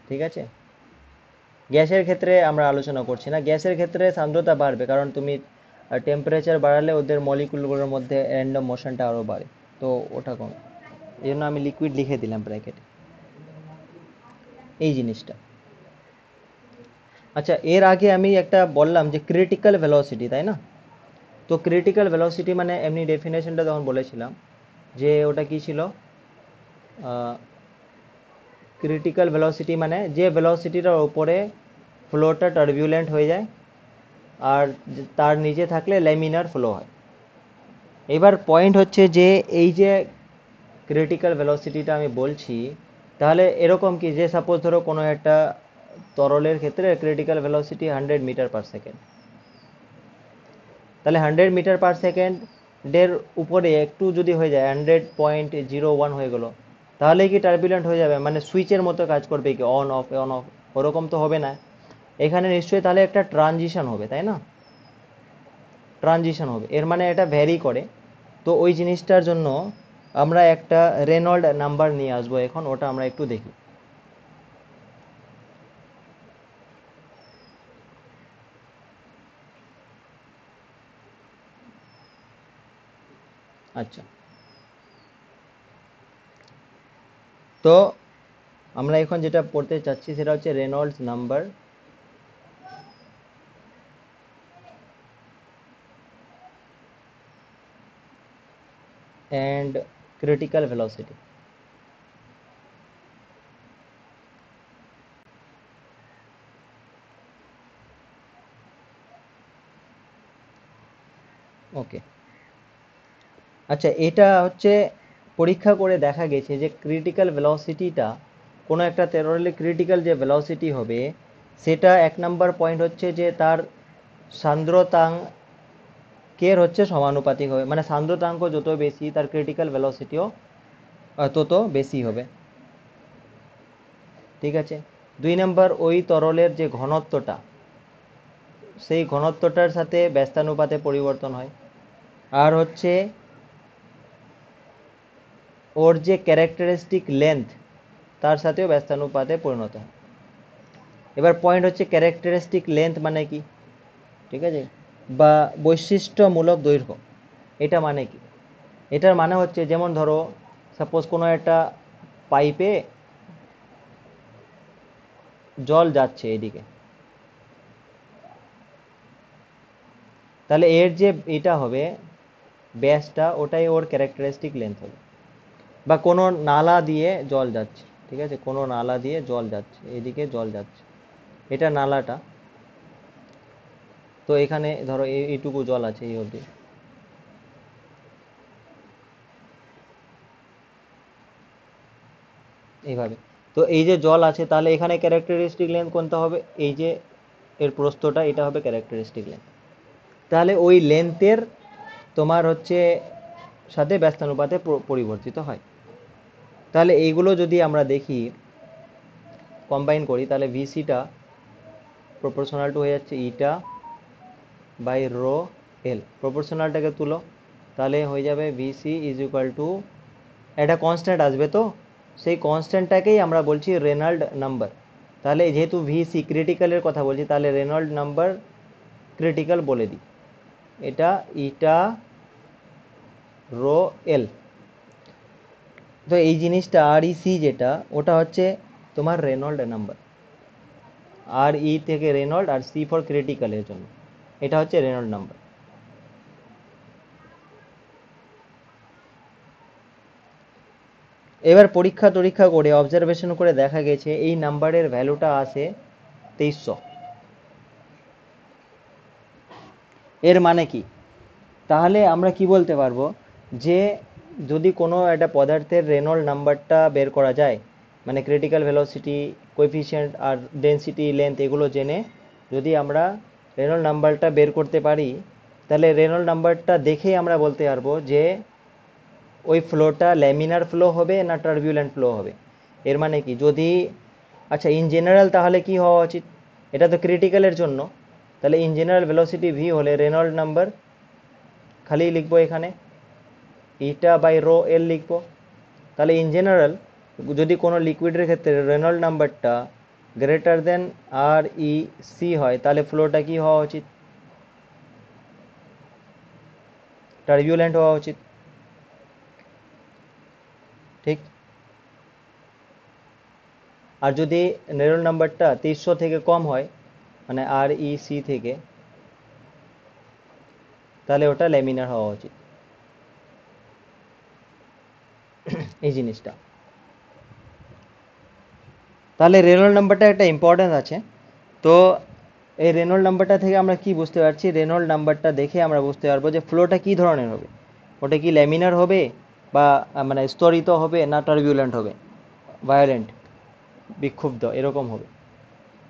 ঠিক আছে। গ্যাসের ক্ষেত্রে আমরা আলোচনা করছি না, গ্যাসের ক্ষেত্রে সান্দ্রতা বাড়বে কারণ তুমি টেম্পারেচার বাড়ালে ওদের মলিকুলগুলোর মধ্যে র্যান্ডম মোশনটা আরও বাড়ে, তো ওটা কমে, এই জন্য আমি লিকুইড লিখে দিলাম ব্র্যাকেটে, এই জিনিসটা। আচ্ছা, এর আগে আমি একটা বললাম যে ক্রিটিক্যাল ভেলোসিটি, তাই না? তো ক্রিটিক্যাল ভেলোসিটি মানে এমনি ডেফিনেশনটা তখন বলেছিলাম যে ওটা কি ছিল, ক্রিটিক্যাল ভেলোসিটি মানে যে ভেলোসিটিটার উপরে ফ্লোটা টার্বিউলেন্ট হয়ে যায় আর তার নিচে থাকলে ল্যামিনার ফ্লো হয়। এবার পয়েন্ট হচ্ছে যে এই যে ক্রিটিক্যাল ভেলোসিটিটা আমি বলছি, তাহলে এরকম কি যে সাপোজ ধরো কোনো একটা তরলের ক্ষেত্রে critical velocity 100 metre per second, তাহলে 100 মিটার পার সেকেন্ডের উপরে একটু যদি হয়ে যায় 100.01 হয়ে গেল, তাহলে কি টার্বুলেন্ট হয়ে যাবে, মানে সুইচের মতো কাজ করবে কি, অন অফ অন অফ, ওরকম তো হবে না, এখানে নিশ্চয়ই তাহলে একটা ট্রানজিশন হবে, তাই না? ট্রানজিশন হবে, এর মানে এটা ভ্যারি করে। তো ওই জিনিসটার জন্য আমরা একটা রেনল্ড নাম্বার নিয়ে আসবো এখন, ওটা আমরা একটু দেখি। আচ্ছা, তো আমরা এখন যেটা পড়তে চাচ্ছি সেটা হচ্ছে Reynolds number and critical velocity. Okay, আচ্ছা, এটা হচ্ছে পরীক্ষা করে দেখা গেছে যে ক্রিটিক্যাল ভেলোসিটিটা কোনো একটা তরলের ক্রিটিক্যাল যে ভেলোসিটি হবে সেটা 1 নম্বর পয়েন্ট হচ্ছে যে তার সান্দ্রতাঙ্কের হচ্ছে সমানুপাতিক হবে, মানে সান্দ্রতাঙ্ক যত বেশি তার ক্রিটিক্যাল ভেলোসিটিও তত বেশি হবে, ঠিক আছে। 2 নম্বর, ওই তরলের যে ঘনত্বটা সেই ঘনত্বটার সাথে ব্যস্তানুপাতে পরিবর্তন হয়, আর হচ্ছে ওর যে ক্যারেক্টারিস্টিক লেন্থ তার সাথেও ব্যস্তানুপাতে পরিণত হয়। এবার পয়েন্ট হচ্ছে ক্যারেক্টারিস্টিক লেন্থ মানে কি, ঠিক আছে, বা বৈশিষ্ট্যমূলক দৈর্ঘ্য, এটা মানে কি? এটার মানে হচ্ছে যেমন ধরো সাপোজ কোনো একটা পাইপে জল যাচ্ছে এদিকে, তাহলে এর যে এটা হবে ব্যাসটা, ওটাই ওর ক্যারেক্টারিস্টিক লেন্থ হবে। বা কোনো নালা দিয়ে জল যাচ্ছে, ঠিক আছে, কোনো নালা দিয়ে জল যাচ্ছে, এদিকে জল যাচ্ছে, এটা নালাটা, তো এখানে ধরো এইটুকু জল আছে এই অবধি, এইভাবে, তো এই যে জল আছে তাহলে এখানে ক্যারেক্টারিস্টিক লেন্থ কোনটা হবে, এই যে এর প্রস্থটা, এটা হবে ক্যারেক্টারিস্টিক লেন্থ। তাহলে ওই লেন্থের তোমার হচ্ছে সাথে ব্যস্তানুপাতে পরিবর্তিত হয়। তাহলে এইগুলো যদি আমরা দেখি কম্বাইন করি তাহলে ভিসিটা প্রপোর্শনাল টু হয়ে যাচ্ছে ইটা বাই রো এল, প্রপোর্শনালটাকে তুলো, তাহলে হয়ে যাবে ভিসি ইজ ইকুয়াল টু একটা কনস্ট্যান্ট আসবে, তো সেই কনস্ট্যান্টটাকেই আমরা বলছি রেনল্ড নাম্বার। তাহলে যেহেতু ভিসি ক্রিটিক্যালের কথা বলছি তাহলে রেনল্ড নাম্বার ক্রিটিক্যাল বলে দিই, এটা ইটা রো এল। তো এই জিনিসটা আর ই সি যেটা, ওটা হচ্ছে তোমার রেনল্ড নাম্বার, আর ই থেকে রেনল্ড আর সি ফর ক্রিটিক্যালের জন্য, এটা হচ্ছে রেনল্ড নাম্বার। এবার পরীক্ষা টরীক্ষা করে অবজারভেশন করে দেখা গেছে এই নাম্বারের ভ্যালুটা আসে 2300। এর মানে কি? তাহলে আমরা কি বলতে পারবো যে যদি কোনো একটা পদার্থের রেনল্ড নাম্বারটা বের করা যায়, মানে ক্রিটিক্যাল ভেলোসিটি, কোএফিসিয়েন্ট আর ডেনসিটি লেন্থ এগুলো জেনে যদি আমরা রেনল্ড নাম্বারটা বের করতে পারি, তাহলে রেনল্ড নাম্বারটা দেখেই আমরা বলতে পারবো যে ওই ফ্লোটা ল্যামিনার ফ্লো হবে না টার্বিউলেন্ট ফ্লো হবে। এর মানে কি, যদি আচ্ছা ইন জেনারেল তাহলে কি হওয়া উচিত, এটা তো ক্রিটিক্যালের জন্য, তাহলে ইন জেনারেল ভেলোসিটি ভি হলে রেনল্ড নাম্বার খালি লিখবো এখানে ইটা বাই রো এল লিখবো। তাহলে ইন জেনারেল যদি কোনো লিকুইডের ক্ষেত্রে রেনল্ড নাম্বারটা গ্রেটার দেন আর ই সি হয়, তাহলে ফ্লোটা কি হওয়া উচিত, টার্বিউলেন্ট হওয়া উচিত, ঠিক। আর যদি রেনল্ড নাম্বারটা 300 থেকে কম হয়, মানে আর ই সি থেকে, তাহলে ওটা ল্যামিনার হওয়া উচিত। এই জিনিসটা, তাহলে রেনল্ড নাম্বারটা একটা ইম্পর্টেন্স আছে। তো এই রেনল্ড নাম্বারটা থেকে আমরা কি বুঝতে পারছি, রেনল্ড নাম্বারটা দেখে আমরা বুঝতে পারবো যে ফ্লোটা কি ধরনের হবে, ওটা কি ল্যামিনার হবে বা মানে স্তরিত হবে না টার্বিউলেন্ট হবে, ভায়োলেন্ট বিক্ষুব্ধ এরকম হবে।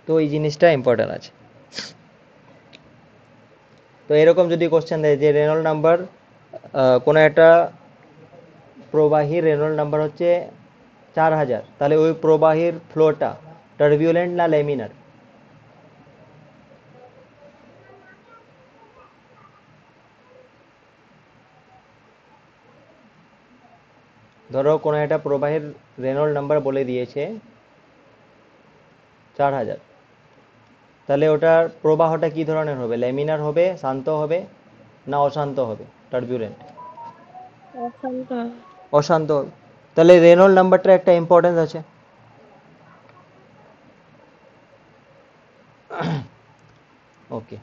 তো এই জিনিসটা ইম্পর্টেন্ট আছে। তো এরকম যদি কোশ্চেন দেয় যে রেনল্ড নাম্বার, কোনো একটা প্রবাহীর রেনল্ড নাম্বার হচ্ছে 4000, তাহলে ওই প্রবাহীর ফ্লোটা টার্বিউলেন্ট না ল্যামিনার, ধরো কোনো একটা প্রবাহের রেনল্ড নাম্বার বলে দিয়েছে 4000, তাহলে ওটার প্রবাহটা কি ধরনের হবে, ল্যামিনার হবে, শান্ত হবে না অশান্ত হবে, টার্বিউলেন্ট অশান্ত হবে। অশান্ত হবে। তাহলে রেনল্ড নাম্বারটা একটা ইম্পর্টেন্স আছে। ওকে,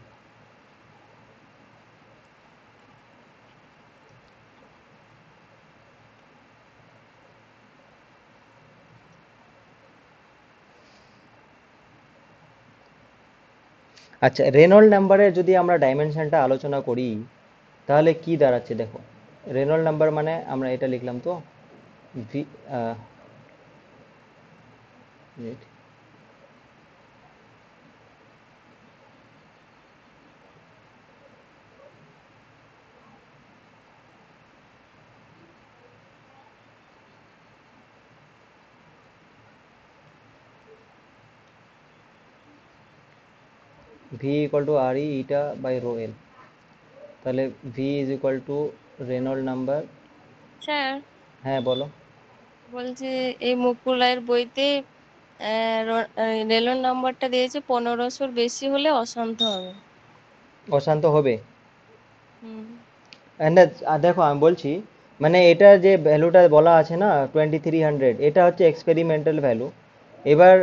আচ্ছা রেনল্ড নাম্বারের যদি আমরা ডাইমেনশনটা আলোচনা করি, তাহলে কি দাঁড়াচ্ছে দেখো। রেনল্ড নাম্বার মানে আমরা এটা লিখলাম তো V, wait, V equal to R E eta by rho L, তাহলে V is equal to Reynold number. Sir হ্যাঁ বলো। বলছে এই মুকুল রায়ের বইতে রেলর নাম্বারটা দিয়েছে 1500-র বেশি হলে অশান্ত হবে। অশান্ত হবে। হুম। And দেখো আমি বলছি, মানে এটা যে ভ্যালুটা বলা আছে না 2300, এটা হচ্ছে এক্সপেরিমেন্টাল ভ্যালু। এবার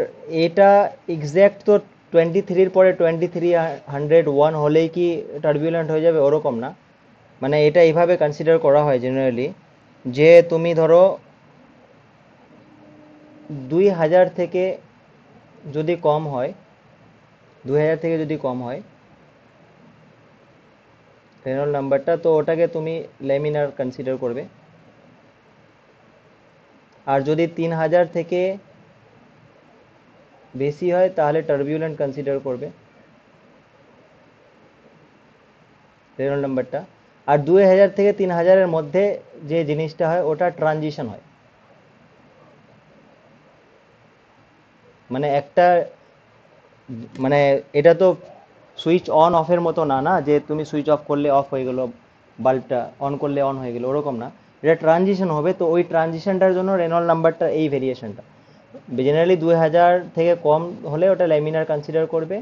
এটা এক্স্যাক্ট তো 23-র পরে 2301 হলেই কি টার্বিউলেন্ট হয়ে যাবে, ওরকম না। মানে এটা এইভাবে কনসিডার করা হয় জেনারেলি, যে তুমি ধরো 2000 থেকে যদি কম হয়, 2000 থেকে যদি কম হয় রেনল্ড নাম্বারটা, তো ওটাকে তুমি ল্যামিনার কনসিডার করবে। আর যদি 3000 থেকে বেশি হয় তাহলে টার্বিউলেন্ট কনসিডার করবে রেনল্ড নাম্বারটা। আর 2000 থেকে 3000-এর মধ্যে যে জিনিসটা হয় ওটা ট্রানজিশন হয়। মানে একটা, মানে এটা তো সুইচ অন অফের মতো না, না যে তুমি সুইচ অফ করলে অফ হয়ে গেল, বাল্বটা অন করলে অন হয়ে গেল, ওরকম না। এটা ট্রানজিশন হবে, তো ওই ট্রানজিশনটার জন্য রেনল্ড নাম্বারটা এই ভেরিয়েশনটা। জেনারেলি 2000 থেকে কম হলে ওটা ল্যামিনার কনসিডার করবে,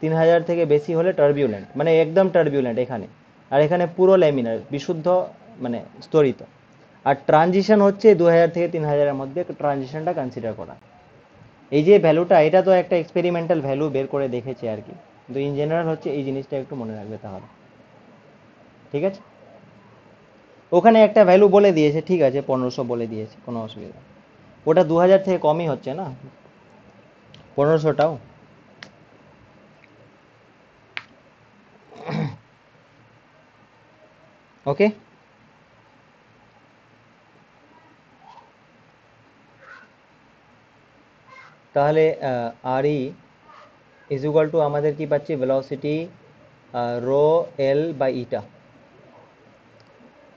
3000 থেকে বেশি হলে টার্বিউলেন্ট, মানে একদম টার্বিউলেন্ট এখানে। আর এখানে পুরো ল্যামিনার বিশুদ্ধ, মানে স্তরিত। আর ট্রানজিশন হচ্ছে 2000 থেকে 3000-এর মধ্যে ট্রানজিশনটা কনসিডার করা। এই যে ভ্যালুটা, এটা তো একটা এক্সপেরিমেন্টাল ভ্যালু বের করে দেখেছে আর কি, কিন্তু ইন জেনারেল হচ্ছে এই জিনিসটা একটু মনে রাখবে তাহলে, ঠিক আছে। ওখানে একটা ভ্যালু বলে দিয়েছে, ঠিক আছে 1500 বলে দিয়েছে, কোনো অসুবিধা নেই। ওটা 2000 থেকে কমই হচ্ছে না 1500টাও। ওকে, তাহলে R e is equal to আমাদের কি পাচ্ছি, velocity rho L by eta.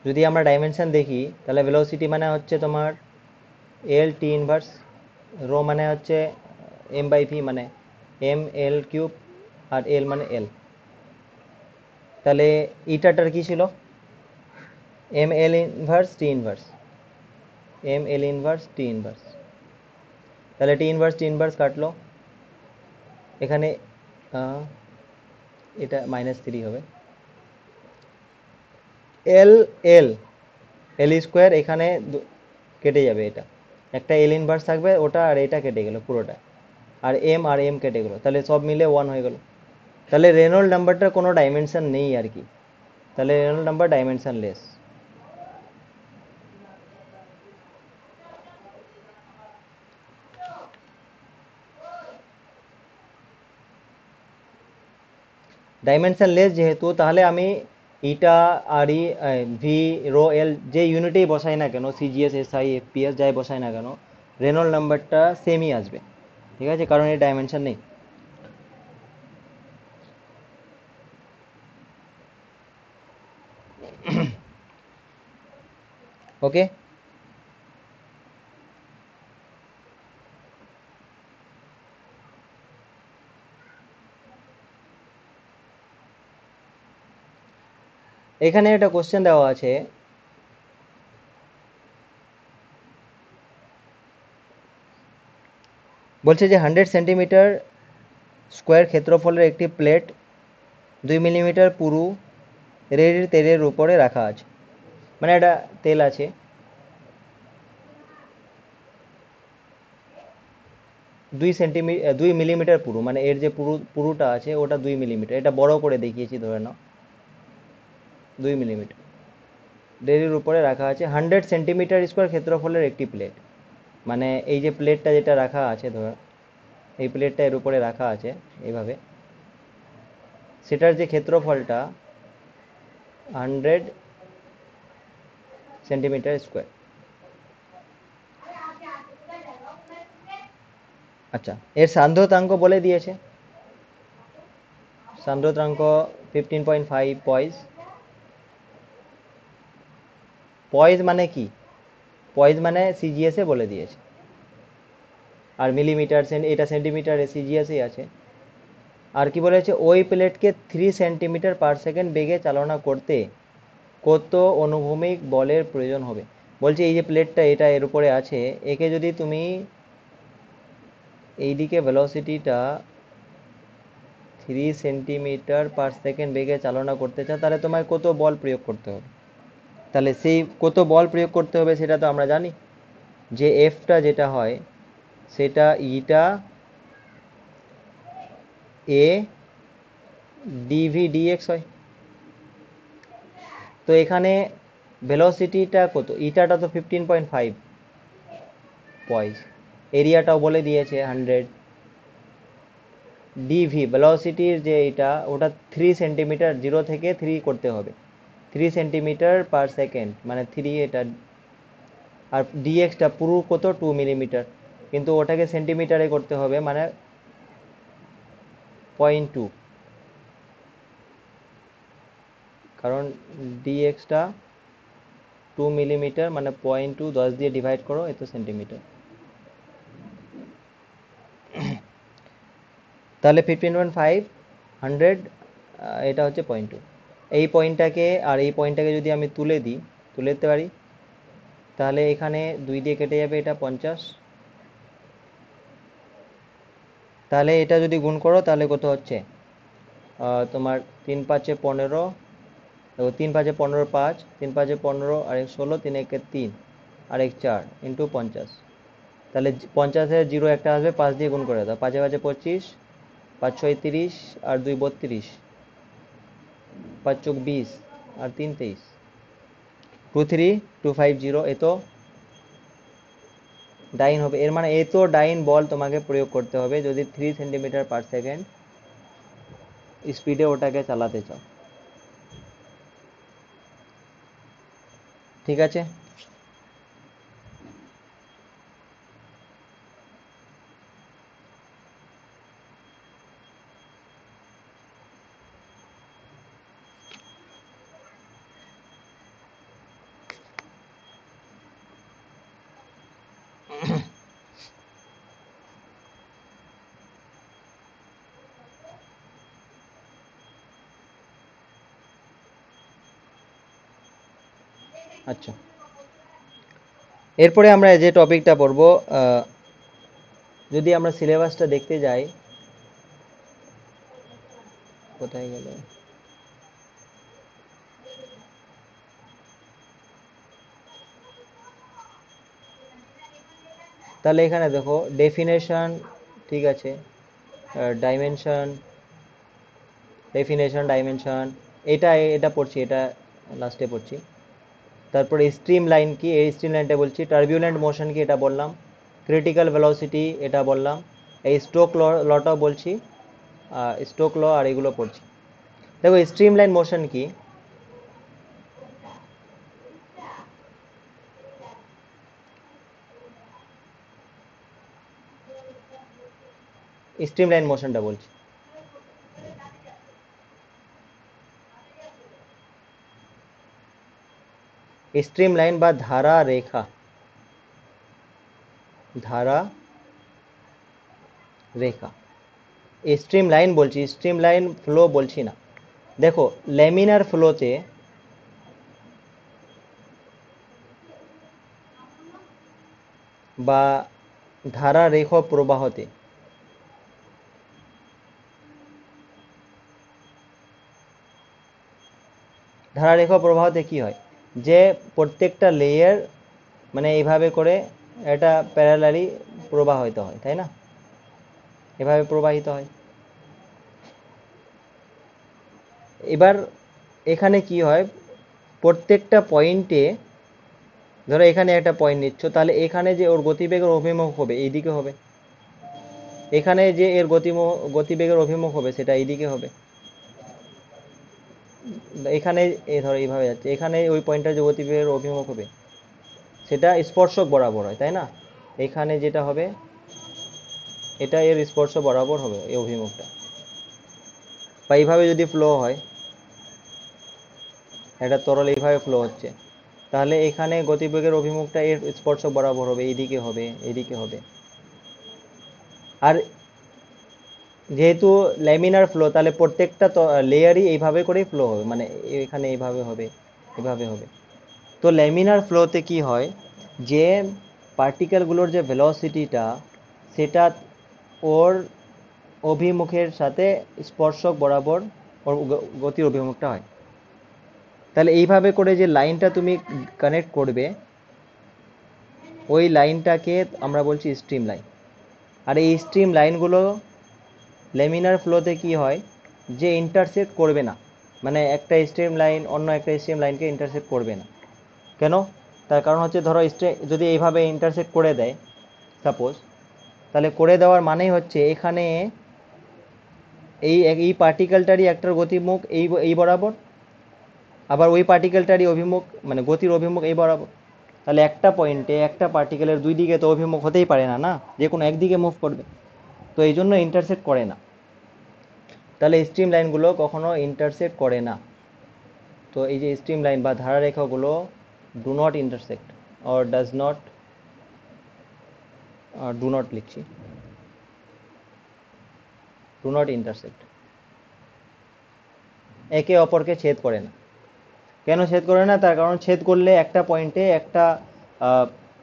যদি আমরা ডাইমেনশন দেখি তাহলে ভেলোসিটি মানে হচ্ছে তোমার এল টি ইনভার্স, রো মানে হচ্ছে এম বাই ভি মানে এম এল কিউব, আর এল মানে এল। তাহলে ইটাটার কি ছিল? M L inverse T inverse, M L inverse T inverse. তাহলে টি ইনভার্স কাটলো, এখানে এটা -3 হবে। এল এল এল স্কোয়ার এখানে কেটে যাবে, এটা একটা এল ইনভার্স থাকবে ওটা, আর এটা কেটে গেল পুরোটা, আর এম কেটে গেল, তাহলে সব মিলে 1 হয়ে গেল। তাহলে রেনল্ড নাম্বারটার কোনো ডাইমেনশন নেই আর কি, তাহলে Reynold number dimension less. Dimension less যেহেতু, তাহলে আমি ইটা আর ই ভি রো এল যে ইউনিটেই বসাই না কেন, সিজিএস এসআই এফপিএস যাই বসাই না কেন, রেনল্ড নাম্বারটা সেমই আসবে, ঠিক আছে, কারণ এর ডাইমেনশন নেই। ওকে, এখানে একটা কোশ্চেন দেওয়া আছে, বলছে যে 100 সেন্টিমিটার স্কোয়ার ক্ষেত্রফলের একটি প্লেট 2 মিলিমিটার পুরু রেড়ির তেলের উপরে রাখা আছে, মানে একটা তেল আছে, 2 মিলিমিটার পুরু, মানে এর যে পুরুটা আছে ওটা 2 মিলিমিটার, এটা বড় করে দেখিয়েছি ধরে নাও 2 মিলিমিটার রেড়ির উপরে রাখা আছে 100 সেন্টিমিটার স্কোয়ার ক্ষেত্রফলের একটি প্লেট, মানে এই যে প্লেটটা যেটা রাখা আছে ধরো, এই প্লেটটা এর উপরে রাখা আছে এইভাবে, সেটার যে ক্ষেত্রফলটা 100 সেন্টিমিটার স্কোয়ার। আচ্ছা, এর সান্দ্রতাঙ্ক বলে দিয়েছে, সান্দ্রতাঙ্ক 15.5 পয়েস। পয়েস মানে কি? পয়েস মানে সিজিএসে বলে দিয়েছে, আর মিলিমিটার এটা সেন্টিমিটার সিজিএসই আছে। আর কি বলেছে, ওই প্লেটকে 3 সেন্টিমিটার/সেকেন্ড বেগে চালনা করতে কত অনুভূমিক বলের প্রয়োজন হবে। বলছে এই যে প্লেটটা এটা এর উপরে আছে, একে যদি তুমি এইদিকে ভেলোসিটিটা 3 সেন্টিমিটার/সেকেন্ড বেগে চালনা করতে চাও, তাহলে তোমায় কত বল প্রয়োগ করতে হবে। তাহলে সেই কত বল প্রয়োগ করতে হবে সেটা তো আমরা জানি, যে এফটা যেটা হয় সেটা ইটা এ ডিভি ডিএক্স হয়। তো এখানে ভেলোসিটিটা কত, ইটাটা তো 15.5 পয়েস, এরিয়াটাও বলে দিয়েছে 100, ডিভি ভেলোসিটির যে এটা ওটা 3 সেন্টিমিটার, 0 থেকে 3 করতে হবে, 3 সেন্টিমিটার/সেকেন্ড মানে 3 এটা, আর ডিএক্সটা পুরো কত 2 মিলিমিটার, কিন্তু ওটাকে সেন্টিমিটারে করতে হবে মানে 0.2, কারণ ডিএক্সটা 2 মিলিমিটার মানে 0.2, 10 দিয়ে ডিভাইড করো, এত সেন্টিমিটার। তাহলে 15.5 100, এটা হচ্ছে 0.2। এই পয়েন্টটাকে আর এই পয়েন্টটাকে যদি আমি তুলে দিতে পারি, তাহলে এখানে 2 দিয়ে কেটে যাবে, এটা 50। তাহলে এটা যদি গুণ করো তাহলে কত হচ্ছে, তোমার 3 5 15, 3 5 15 5, 3 5 15 আর 1 16, 3 1 3 আর 1 4 ইন্টু 50। তাহলে 50-এর 0 একটা আসবে, 5 দিয়ে গুণ করে দাও, 5 5 25, 5 6 30 আর 2 32, 5 4 20 আর 3 23, 23250, এ তো ডাইন হবে, এর মানে এত ডাইন বল তোমাকে প্রয়োগ করতে হবে যদি 3 সেন্টিমিটার/সেকেন্ড স্পিডে ওটাকে চালাতে চাও, ঠিক আছে। আচ্ছা, এরপরে আমরা যে টপিকটা পড়ব, যদি আমরা সিলেবাসটা দেখতে যাই, কোথায় গেল, তাহলে এখানে দেখো ডেফিনেশন, ঠিক আছে, ডাইমেনশন, ডাইমেনশন, এটা পড়ছি, এটা লাস্টে পড়ছি। তারপরে স্ট্রিম লাইন কি, এই স্ট্রিম লাইনটা বলছি। টার্বিউলেন্ট মোশন কি, এটা বললাম। ক্রিটিক্যাল ভেলোসিটি এটা বললাম। এই স্টোক লটাও বলছি, স্টোক ল আর এগুলো পড়ছি। দেখো স্ট্রিম লাইন মোশন কি, স্ট্রিম লাইন মোশনটা বলছি। স্ট্রিম লাইন বা ধারা রেখা, ধারা রেখা, স্ট্রিম লাইন বলছি, স্ট্রিম লাইন ফ্লো বলছি না। দেখো ল্যামিনার ফ্লোতে বা ধারা রেখ প্রবাহতে ধারারেখ প্রবাহতে কি হয়, যে প্রত্যেকটা লেয়ার মানে এইভাবে করে এটা প্যারালালি প্রবাহিত হয়, তাই না? এভাবে প্রবাহিত হয়। এবার এখানে কি হয়, প্রত্যেকটা পয়েন্টে, ধরো এখানে একটা পয়েন্ট নিচ্ছ, তাহলে এখানে যে ওর গতিবেগের অভিমুখ হবে এইদিকে হবে, এখানে যে এর গতিবেগের অভিমুখ হবে সেটা এইদিকে হবে। এখানে ধরো এইভাবে যাচ্ছে, এখানে ওই পয়েন্টটার যে গতিবেগের অভিমুখ হবে সেটা স্পর্শক বরাবর হয়, তাই না? এখানে যেটা হবে এটা এর স্পর্শ বরাবর হবে এই অভিমুখটা। বা এইভাবে যদি ফ্লো হয়, এটা তরল এইভাবে ফ্লো হচ্ছে, তাহলে এখানে গতিবেগের অভিমুখটা এর স্পর্শ বরাবর হবে, এইদিকে হবে, এইদিকে হবে। আর যেহেতু ল্যামিনার ফ্লো, তাহলে প্রত্যেকটা লেয়ারই এইভাবে করেই ফ্লো হবে, মানে এখানে এইভাবে হবে, এভাবে হবে। তো ল্যামিনার ফ্লোতে কি হয়, যে পার্টিকেলগুলোর যে ভেলোসিটিটা সেটা ওর অভিমুখের সাথে স্পর্শক বরাবর ওর গতির অভিমুখটা হয়। তাহলে এইভাবে করে যে লাইনটা তুমি কানেক্ট করবে, ওই লাইনটাকে আমরা বলছি স্ট্রিম লাইন। আর এই স্ট্রিম লাইনগুলো ল্যামিনার ফ্লোতে কি হয়, যে ইন্টারসেক্ট করবে না, মানে একটা স্ট্রিম লাইন অন্য একটা স্ট্রিম লাইনকে ইন্টারসেক্ট করবে না। কেন? তার কারণ হচ্ছে, ধরো যদি এইভাবে ইন্টারসেক্ট করে দেয় সাপোজ, তাহলে করে দেওয়ার মানেই হচ্ছে এখানে এই এই পার্টিকেলটারই একটার গতিমুখ এই বরাবর, আবার ওই পার্টিকেলটারই অভিমুখ মানে গতির অভিমুখ এই বরাবর। তাহলে একটা পয়েন্টে একটা পার্টিকেলের দুই দিকে তো অভিমুখ হতেই পারে না, না, যে কোনো একদিকে মুভ করবে। তো এই জন্য ইন্টারসেক্ট করে না। তাহলে স্ট্রিম লাইনগুলো কখনো ইন্টারসেক্ট করে না। তো এই যে স্ট্রিম লাইন বা ধারারেখাগুলো do not intersect or does not, do not লিখছি, ডু নট ইন্টারসেক্ট, একে অপরকে ছেদ করে না। কেন ছেদ করে না? তার কারণ ছেদ করলে একটা পয়েন্টে একটা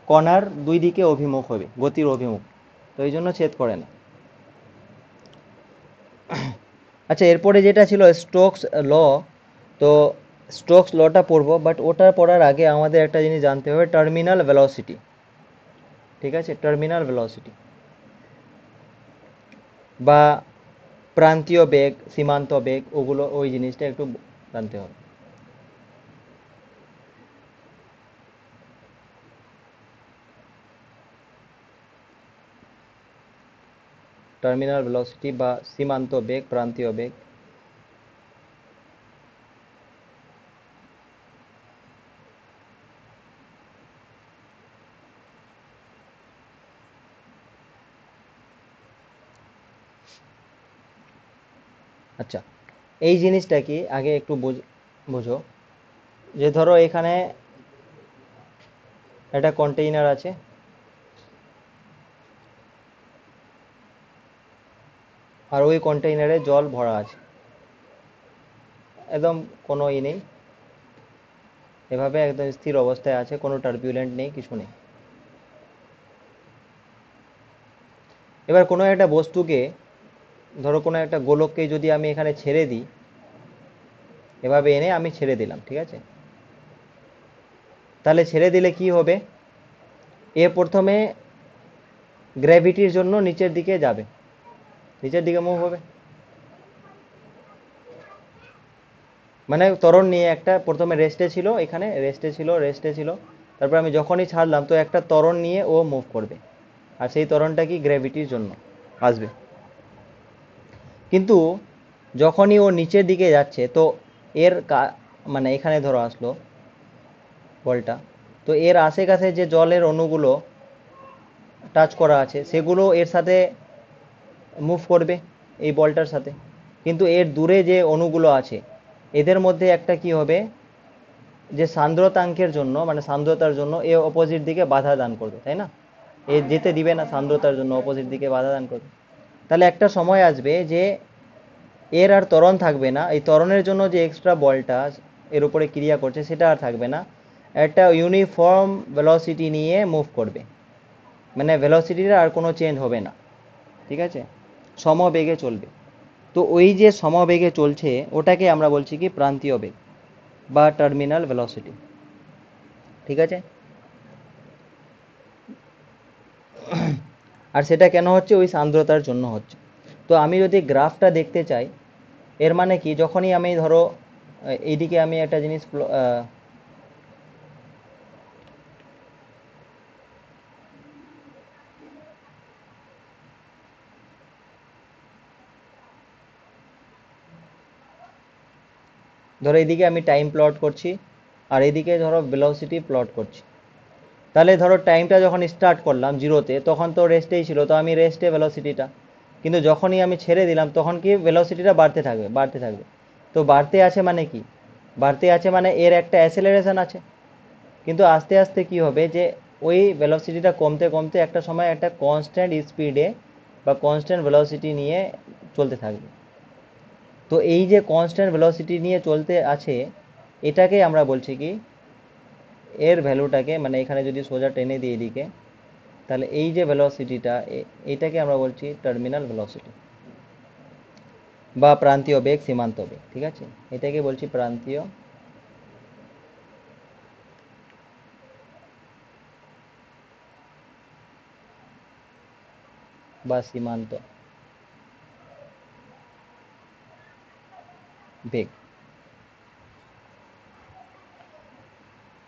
কণার দুই দিকে অভিমুখ হবে, গতির অভিমুখ, তো এই জন্য ছেদ করে না। আচ্ছা, এরপরে যেটা ছিল স্টোকস ল, তো স্টোকস লটা পড়বো, বাট ওটা পড়ার আগে আমাদের একটা জিনিস জানতে হবে, টার্মিনাল ভেলোসিটি। ঠিক আছে, টার্মিনাল ভেলোসিটি বা প্রান্তীয় বেগ, সীমান্ত বেগ, ওগুলো ওই জিনিসটা একটু জানতে হবে। টার্মিনাল ভেলোসিটি বা সীমান্ত বেগ, প্রান্তীয় বেগ। আচ্ছা, এই জিনিসটা কি আগে একটু বুঝো, যে ধরো এখানে একটা কন্টেইনার আছে, আর ওই কন্টেইনারে জল ভরা আছে, একদম কোনো নেই, এভাবে একদম স্থির অবস্থায় আছে, কোনো টার্বিউলেন্ট নেই, কিছু নেই। এবার কোনো একটা বস্তুকে, ধরো কোনো একটা গোলককে যদি আমি এখানে ছেড়ে দিই, এভাবে এনে আমি ছেড়ে দিলাম, ঠিক আছে, তাহলে ছেড়ে দিলে কি হবে, এ প্রথমে গ্র্যাভিটির জন্য নিচের দিকে যাবে, নিচের দিকে মুভ হবে। মানে ত্বরণ নিয়ে একটা প্রথমে রেস্টে ছিল, এখানে রেস্টে ছিল, তারপর আমি যখনই ছাড়লাম তো একটা ত্বরণ নিয়ে ও মুভ করবে, আর সেই ত্বরণটা কি গ্র্যাভিটির জন্য আসবে। কিন্তু যখনই ও নিচের দিকে যাচ্ছে তো এর মানে এখানে ধরো আসলো বলটা, তো এর আশেপাশে যে জলের অণুগুলো টাচ করা আছে সেগুলো এর সাথে মুভ করবে এই বলটার সাথে, কিন্তু এর দূরে যে অণুগুলো আছে এদের মধ্যে একটা কি হবে, যে সান্দ্রতাঙ্কের জন্য মানে সান্দ্রতার জন্য এ অপোজিট দিকে বাধা দান করবে, তাই না, এ যেতে দিবে না, সান্দ্রতার জন্য অপোজিট দিকে বাধা দান করবে। তাহলে একটা সময় আসবে যে এর আর ত্বরণ থাকবে না, এই ত্বরণের জন্য যে এক্সট্রা বলটা এর উপরে ক্রিয়া করছে সেটা আর থাকবে না, একটা ইউনিফর্ম ভেলোসিটি নিয়ে মুভ করবে, মানে ভেলোসিটির আর কোনো চেঞ্জ হবে না, ঠিক আছে, সমবেগে চলবে। তো ওই যে সমবেগে চলছে ওটাকে আমরা বলছি কি প্রান্তীয় বেগ বা টার্মিনাল ভেলোসিটি, ঠিক আছে। আর সেটা কেন হচ্ছে, ওই সান্দ্রতার জন্য হচ্ছে। তো আমি যদি গ্রাফটা দেখতে চাই, এর মানে কি, যখনই আমি ধরো এইদিকে আমি একটা জিনিস ধরো এইদিকে আমি টাইম প্লট করছি আর এইদিকে ধরো ভেলোসিটি প্লট করছি, তাহলে ধরো টাইমটা যখন স্টার্ট করলাম জিরোতে তখন তো রেস্টেই ছিল, তো আমি রেস্টে ভেলোসিটিটা, কিন্তু যখনই আমি ছেড়ে দিলাম তখন কি ভেলোসিটিটা বাড়তে থাকবে। তো বাড়তে আছে মানে কি, বাড়তে আছে মানে এর একটা অ্যাসেলারেশন আছে, কিন্তু আস্তে আস্তে কি হবে যে ওই ভেলোসিটিটা কমতে কমতে একটা সময় একটা কনস্ট্যান্ট স্পিডে বা কনস্ট্যান্ট ভেলোসিটি নিয়ে চলতে থাকবে। তো এই যে কনস্ট্যান্ট ভেলোসিটি নিয়ে চলতে আছে এটাকে আমরা বলছি কি, এর ভ্যালুটাকে মানে এখানে যদি সোজা টেনে দিই এদিকে, তাহলে এই যে ভেলোসিটিটা এটাকে আমরা বলছি টার্মিনাল ভেলোসিটি বা প্রান্তীয় বেগ, সীমান্ত বেগ, ঠিক আছে, এটাকে বলছি প্রান্তীয় বা সীমান্ত বেগ।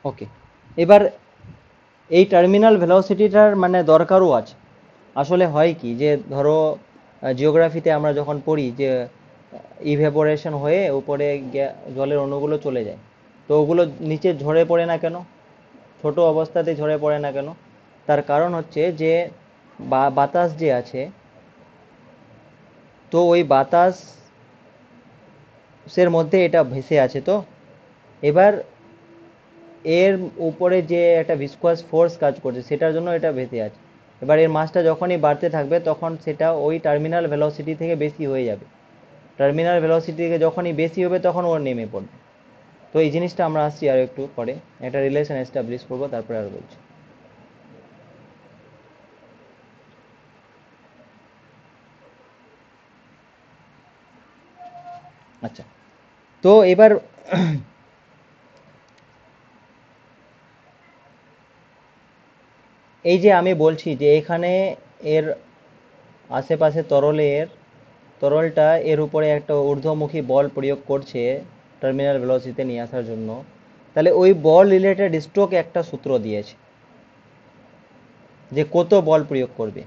ওকে, এবার এই টার্মিনাল ভেলোসিটিটার মানে দরকারও আছে। আসলে হয় কি যে ধরো জিওগ্রাফিতে আমরা যখন পড়ি যে ইভেপোরেশন হয়ে উপরে জলের অণুগুলো চলে যায়, তো ওগুলো নিচে ঝরে পড়ে না কেন, ছোট অবস্থাতে ঝরে পড়ে না কেন, তার কারণ হচ্ছে যে বাতাস যে আছে, তো ওই বাতাসের মধ্যে এটা ভেসে আছে, তো এবার এর উপরে যে একটা ভিসকাস ফোর্স কাজ করছে সেটার জন্য এটা ভেসে আছে। এবার এর মাসটা যখনই বাড়তে থাকবে তখন সেটা ওই টার্মিনাল ভেলোসিটি থেকে বেশি হয়ে যাবে, টার্মিনাল ভেলোসিটি থেকে যখনই বেশি হবে তখন ওর নেমে পড়বে। তো এই জিনিসটা আমরা আসছি আর একটু পরে, একটা রিলেশন এস্টাবলিশ করবো তারপরে আর বলছি। আচ্ছা, তো এবার এই যে আমি বলছি যে এখানে এর আশেপাশে তরলটা এর উপরে একটা ঊর্ধ্বমুখী বল প্রয়োগ করছে টার্মিনাল ভেলোসিটিতে নিয়ে আসার জন্য, তাহলে ওই বল রিলেটেড স্টোক একটা সূত্র দিয়েছে যে কত বল প্রয়োগ করবে,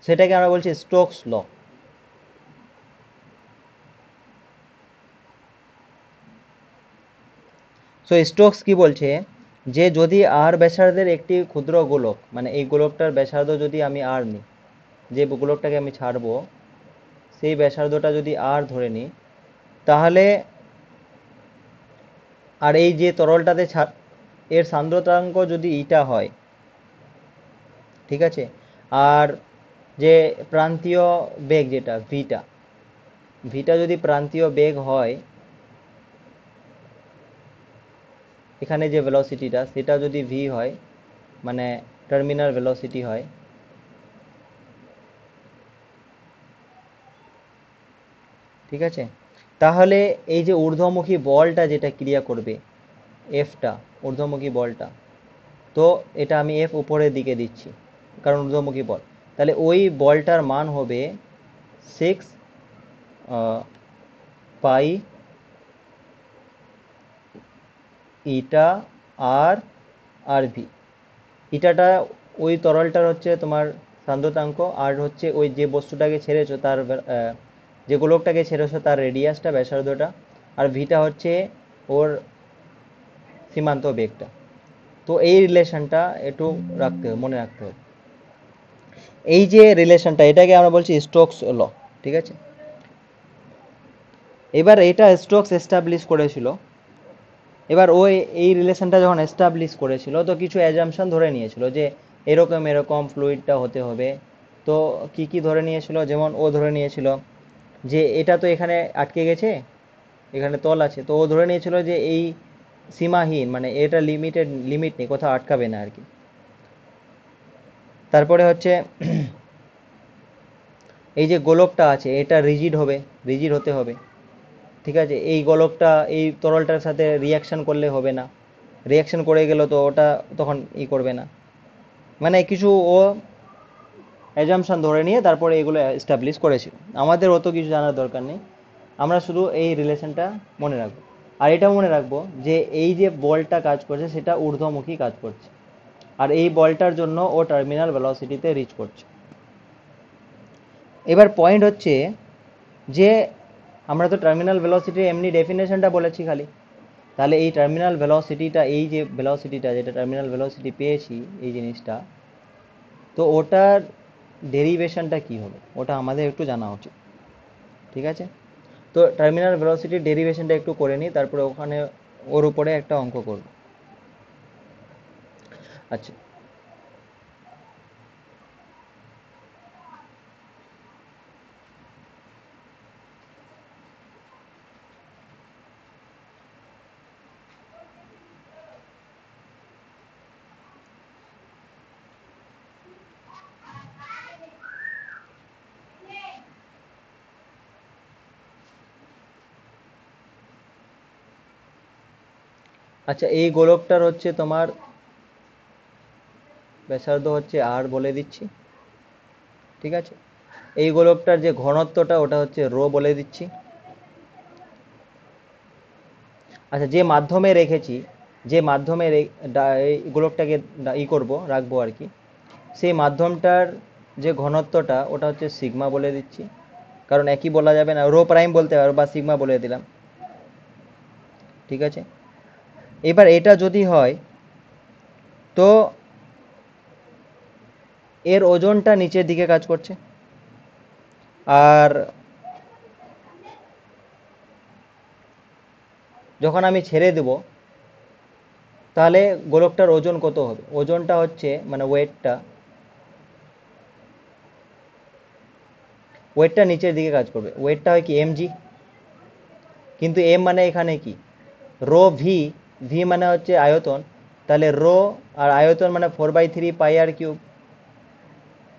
সেটাকে আমরা বলছি স্টোকস ল। সো স্টোকস কি বলছে, যে যদি আর ব্যাসার্ধের একটি ক্ষুদ্র গোলক, মানে এই গোলকটার ব্যাসার্ধ যদি আমি আর নিই, যে গোলকটাকে আমি ছাড়বো সেই ব্যাসার্ধটা যদি আর ধরে নিই, তাহলে আর এই যে তরলটাতে এর সান্দ্রতাঙ্ক যদি ইটা হয়, ঠিক আছে, আর যে প্রান্তীয় বেগ যেটা ভিটা, ভিটা যদি প্রান্তীয় বেগ হয়, এখানে যে ভেলোসিটিটা সেটা যদি ভি হয়, মানে টার্মিনাল ভেলোসিটি হয়, ঠিক আছে, তাহলে এই যে ঊর্ধ্বমুখী বলটা যেটা ক্রিয়া করবে, এফটা, ঊর্ধ্বমুখী বলটা, তো এটা আমি এফ উপরের দিকে দিচ্ছি কারণ ঊর্ধ্বমুখী বল, তাহলে ওই বলটার মান হবে 6 পাই ইটা আর আর ভি। ইটাটা ওই তরলটার হচ্ছে তোমার সান্দ্রতাঙ্ক, আর হচ্ছে ওই যে বস্তুটাকে ছেড়েছো তার যে গোলকটাকে ছেড়েছো তার রেডিয়াসটা, ব্যাসার্ধটা, আর ভিটা হচ্ছে ওর সীমান্ত বেগটা। তো এই রিলেশনটা একটু রাখতে হবে, মনে রাখতে হবে। এই যে রিলেশনটা, এটাকে আমরা বলছি স্টোকস ল, ঠিক আছে। এবার এটা স্টোকস এস্টাবলিশ করেছিল। এবার ওই এই রিলেশনটা যখন এস্টাবলিশ করেছিল, তো কিছু অ্যাজাম্পশন ধরে নিয়েছিল যে এরকম এরকম ফ্লুইডটা হতে হবে। তো কি কি ধরে নিয়েছিল, যেমন ও ধরে নিয়েছিল যে এটা তো এখানে আটকে গেছে, এখানে তল আছে, তো ও ধরে নিয়েছিল যে এই সীমাহীন, মানে এটা লিমিটেড, লিমিট নেই, কোথাও আটকাবে না আর কি। তারপরে হচ্ছে এই যে গোলকটা আছে এটা রিজিড হবে, রিজিড হতে হবে, ঠিক আছে। এই গোলকটা এই তরলটার সাথে রিয়াকশন করলে হবে না, রিয়াকশন করে গেল তো ওটা তখন করবে না, মানে কিছু ও অ্যাজাম্পশন ধরে নিয়ে তারপরে এগুলো এস্টাবলিশ করেছিল। আমাদের অত কিছু জানার দরকার নেই, আমরা শুধু এই রিলেশনটা মনে রাখবো। আর এটা মনে রাখবো যে এই যে বলটা কাজ করছে সেটা ঊর্ধ্বমুখী কাজ করছে, আর এই বলটার জন্য ও টার্মিনাল ভেলোসিটিতে রিচ করছে। এবার পয়েন্ট হচ্ছে যে আমরা তো টার্মিনাল ভেলোসিটির এমনি ডেফিনেশনটা বলেছি খালি, তাহলে এই টার্মিনাল ভেলোসিটিটা, এই যে ভেলোসিটিটা যেটা টার্মিনাল ভেলোসিটি পেয়েছি এই জিনিসটা, তো ওটার ডেরিভেশনটা কি হবে ওটা আমাদের একটু জানা উচিত, ঠিক আছে। তো টার্মিনাল ভেলোসিটির ডেরিভেশনটা একটু করে নিই, তারপরে ওখানে ওর উপরে একটা অঙ্ক করব। আচ্ছা, আচ্ছা, এই গোলকটার হচ্ছে তোমার ব্যাসার্ধ হচ্ছে আর বলে দিচ্ছি, ঠিক আছে। এই গোলকটার যে ঘনত্বটা ওটা হচ্ছে রো বলে দিচ্ছি। আচ্ছা, যে মাধ্যমে রেখেছি, যে মাধ্যমে এই গোলকটাকে করব, রাখবো আর কি, সেই মাধ্যমটার যে ঘনত্বটা ওটা হচ্ছে সিগমা বলে দিচ্ছি, কারণ একই বলা যাবে না, রো প্রাইম বলতে পারো বা সিগমা বলে দিলাম, ঠিক আছে। এবার এটা যদি হয় তো এর ওজনটা নিচের দিকে কাজ করছে, আর যখন আমি ছেড়ে দেব তাহলে গোলকটার ওজন কত হবে, ওজনটা হচ্ছে মানে ওয়েটটা নিচের দিকে কাজ করবে, ওয়েটটা হয় কি এমজি, কিন্তু এম মানে এখানে কি রো ভি, ভি মানে হচ্ছে আয়তন, তাহলে রো আর আয়তন মানে 4/3 পাই আর কিউব,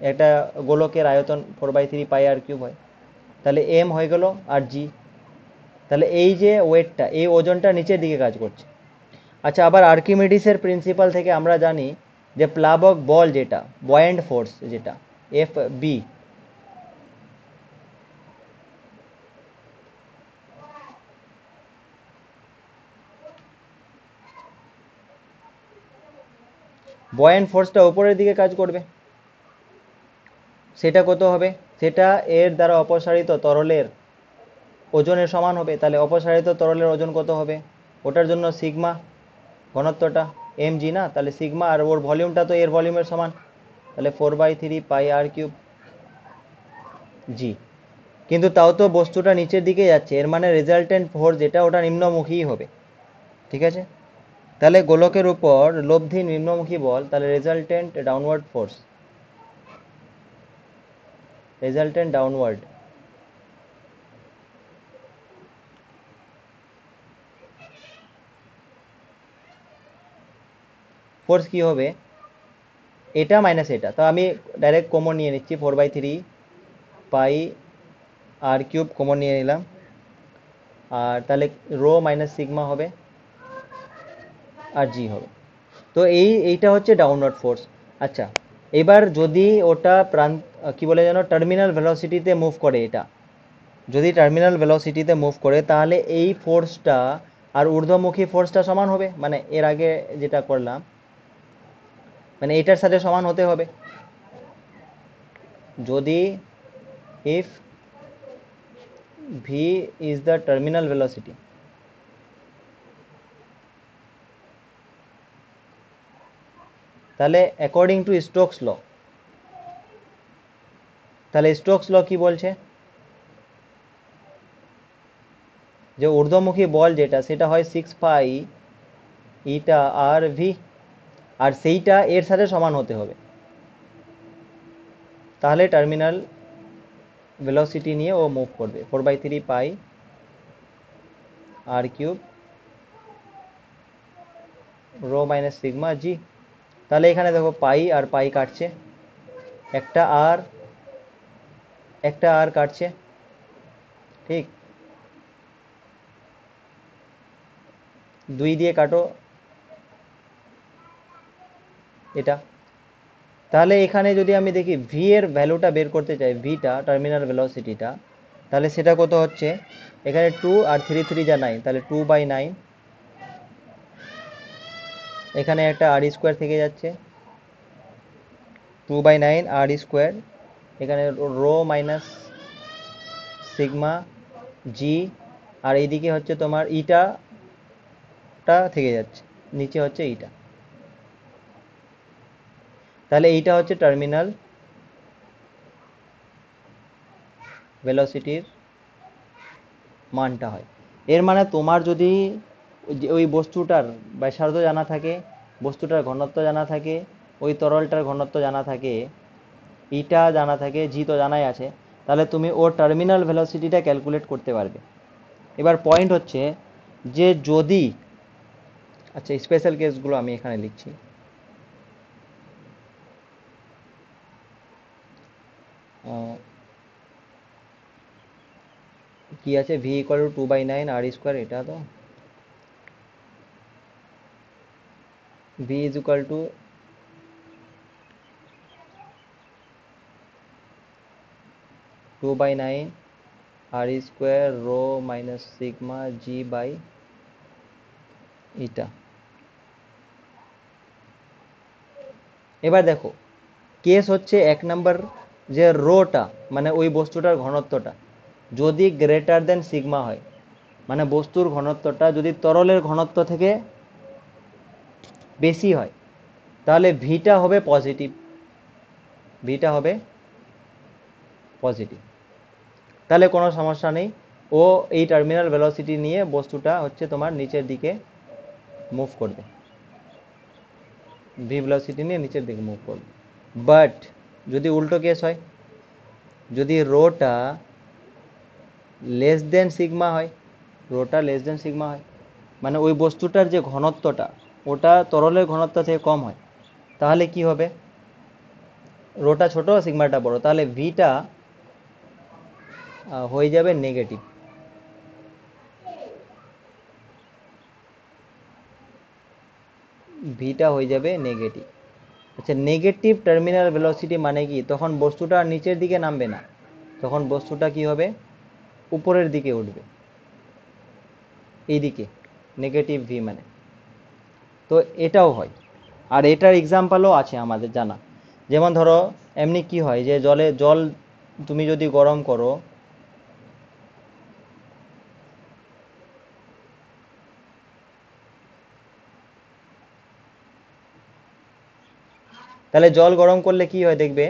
একটা গোলকের আয়তন 4/3 পাই আর কিউব হয়, তাহলে এম হয়ে গেল আর জি, তাহলে এই যে ওয়েটটা, এই ওজনটা নিচের দিকে কাজ করছে। আচ্ছা, আবার আর্কিমিডিসের প্রিন্সিপাল থেকে আমরা জানি যে প্লাবক বল যেটা, বয়েন্ট ফোর্স যেটা এফ বি, বয়েন্ট ফোর্সটা উপরের দিকে কাজ করবে, সেটা কত হবে, সেটা এর দ্বারা অপসারিত তরলের ওজনের সমান হবে। তাহলে অপসারিত তরলের ওজন কত হবে, ওটার জন্য সিগমা, ঘনত্বটা এম জি না, তাহলে সিগমা, আর ওর ভলিউমটা তো এর ভলিউমের সমান, তাহলে 4/3 পাই আর কিউব জি। কিন্তু তাও তো বস্তুটা নিচের দিকে যাচ্ছে, এর মানে রেজাল্টেন্ট ফোর্স যেটা ওটা নিম্নমুখী হবে, ঠিক আছে। তাহলে গোলকের উপর লব্ধি নিম্নমুখী বল, তাহলে resultant downward force, resultant downward, force কি হবে, এটা মাইনাস এটা, তো আমি ডাইরেক্ট কমন নিয়ে নিচ্ছি, 4/3 পাই আর কিউব কমন নিয়ে নিলাম, আর তাহলে রো মাইনাস সিগমা হবে আর জি হবে। তো এইটা হচ্ছে ডাউনওয়ার্ড ফোর্স। আচ্ছা, এবার যদি ওটা কি বলে যেন, টার্মিনাল ভেলোসিটিতে মুভ করে, এটা যদি টার্মিনাল ভেলোসিটিতে মুভ করে, তাহলে এই ফোর্সটা আর ঊর্ধ্বমুখী ফোর্সটা সমান হবে, মানে এর আগে যেটা করলাম, মানে এটার সাথে সমান হতে হবে। যদি if V is the terminal velocity, তাহলে অ্যাকর্ডিং টু স্টোকস ল, তাহলে স্টোকস ল কি বলছে, যে ঊর্ধ্বমুখী বল যেটা, সেটা হয় 6 পাই ইটা আর ভি, আর সেইটা এর সাথে সমান হতে হবে, তাহলে টার্মিনাল ভেলোসিটি নিয়ে ও মুভ করবে। 4/3 পাই আর কিউব রো মাইনাস সিগমা জি। তাহলে এখানে দেখো পাই আর পাই কাটছে, একটা আর কাটছে, ঠিক, 2 দিয়ে কাটো এটা। তাহলে এখানে যদি আমি দেখি ভি এর ভ্যালুটা বের করতে চাই, ভিটা টার্মিনাল ভেলোসিটিটা, তাহলে সেটা কত হচ্ছে, এখানে 2 আর 3 যা 9, তাহলে 2/9, এখানে একটা আর স্কোয়ার থেকে যাচ্ছে, 2/9 আর স্কোয়ার, এখানে রো মাইনাস সিগমা জি, আর এইদিকে হচ্ছে তোমার ইটাটা থেকে যাচ্ছে, নিচে হচ্ছে ইটা, তাহলে এইটা হচ্ছে টার্মিনাল ভেলোসিটির মানটা হয়। এর মানে তোমার যদি ওই বস্তুটার ব্যাসার্ধ জানা থাকে, বস্তুটার ঘনত্ব জানা থাকে, ওই তরলটার ঘনত্ব জানা থাকে, ইটা জানা থাকে, জি তো জানাই আছে, তাহলে তুমি ওর টার্মিনাল ভেলোসিটিটা ক্যালকুলেট করতে পারবে। এবার পয়েন্ট হচ্ছে যে যদি, আচ্ছা স্পেশাল কেসগুলো আমি এখানে লিখছি, কি আছে, v equal to 2/9 r square, এটা তো v is equal to 2/9 r square rho minus sigma g by eta. এবার দেখো কেস হচ্ছে 1 নম্বর, যে রোটা মানে ওই বস্তুটার ঘনত্বটা যদি গ্রেটার দেন সিগমা হয়, মানে বস্তুর ঘনত্বটা যদি তরলের ঘনত্ব থেকে বেশি হয়, তাহলে ভিটা হবে পজিটিভ, ভিটা হবে পজিটিভ, তাহলে কোনো সমস্যা নেই, ও এই টার্মিনাল ভেলোসিটি নিয়ে বস্তুটা হচ্ছে তোমার নিচের দিকে মুভ করবে, ভি ভেলোসিটি নিয়ে নিচের দিকে মুভ করবে। বাট যদি উল্টো কেস হয়, যদি রোটা লেস দেন সিগমা হয়, রোটা লেস দেন সিগমা হয়, মানে ওই বস্তুটার যে ঘনত্বটা ওটা তরলের ঘনত্ব থেকে কম হয়, তাহলে কি হবে, রোটা ছোট সিগমাটা বড়, তাহলে ভিটা হয়ে যাবে নেগেটিভ, ভিটা হয়ে যাবে নেগেটিভ। আচ্ছা, নেগেটিভ টার্মিনাল ভেলোসিটি মানে কি, তখন বস্তুটা নিচের দিকে নামবে না, তখন বস্তুটা কি হবে, উপরের দিকে উঠবে, এইদিকে, নেগেটিভ ভি মানে। তো এটাও হয়, আর এটার এক্সাম্পলও আছে আমাদের জানা, যেমন ধরো এমনি কি হয়, যে জল তুমি যদি গরম করো, তাহলে জল গরম করলে কি হয় দেখবে,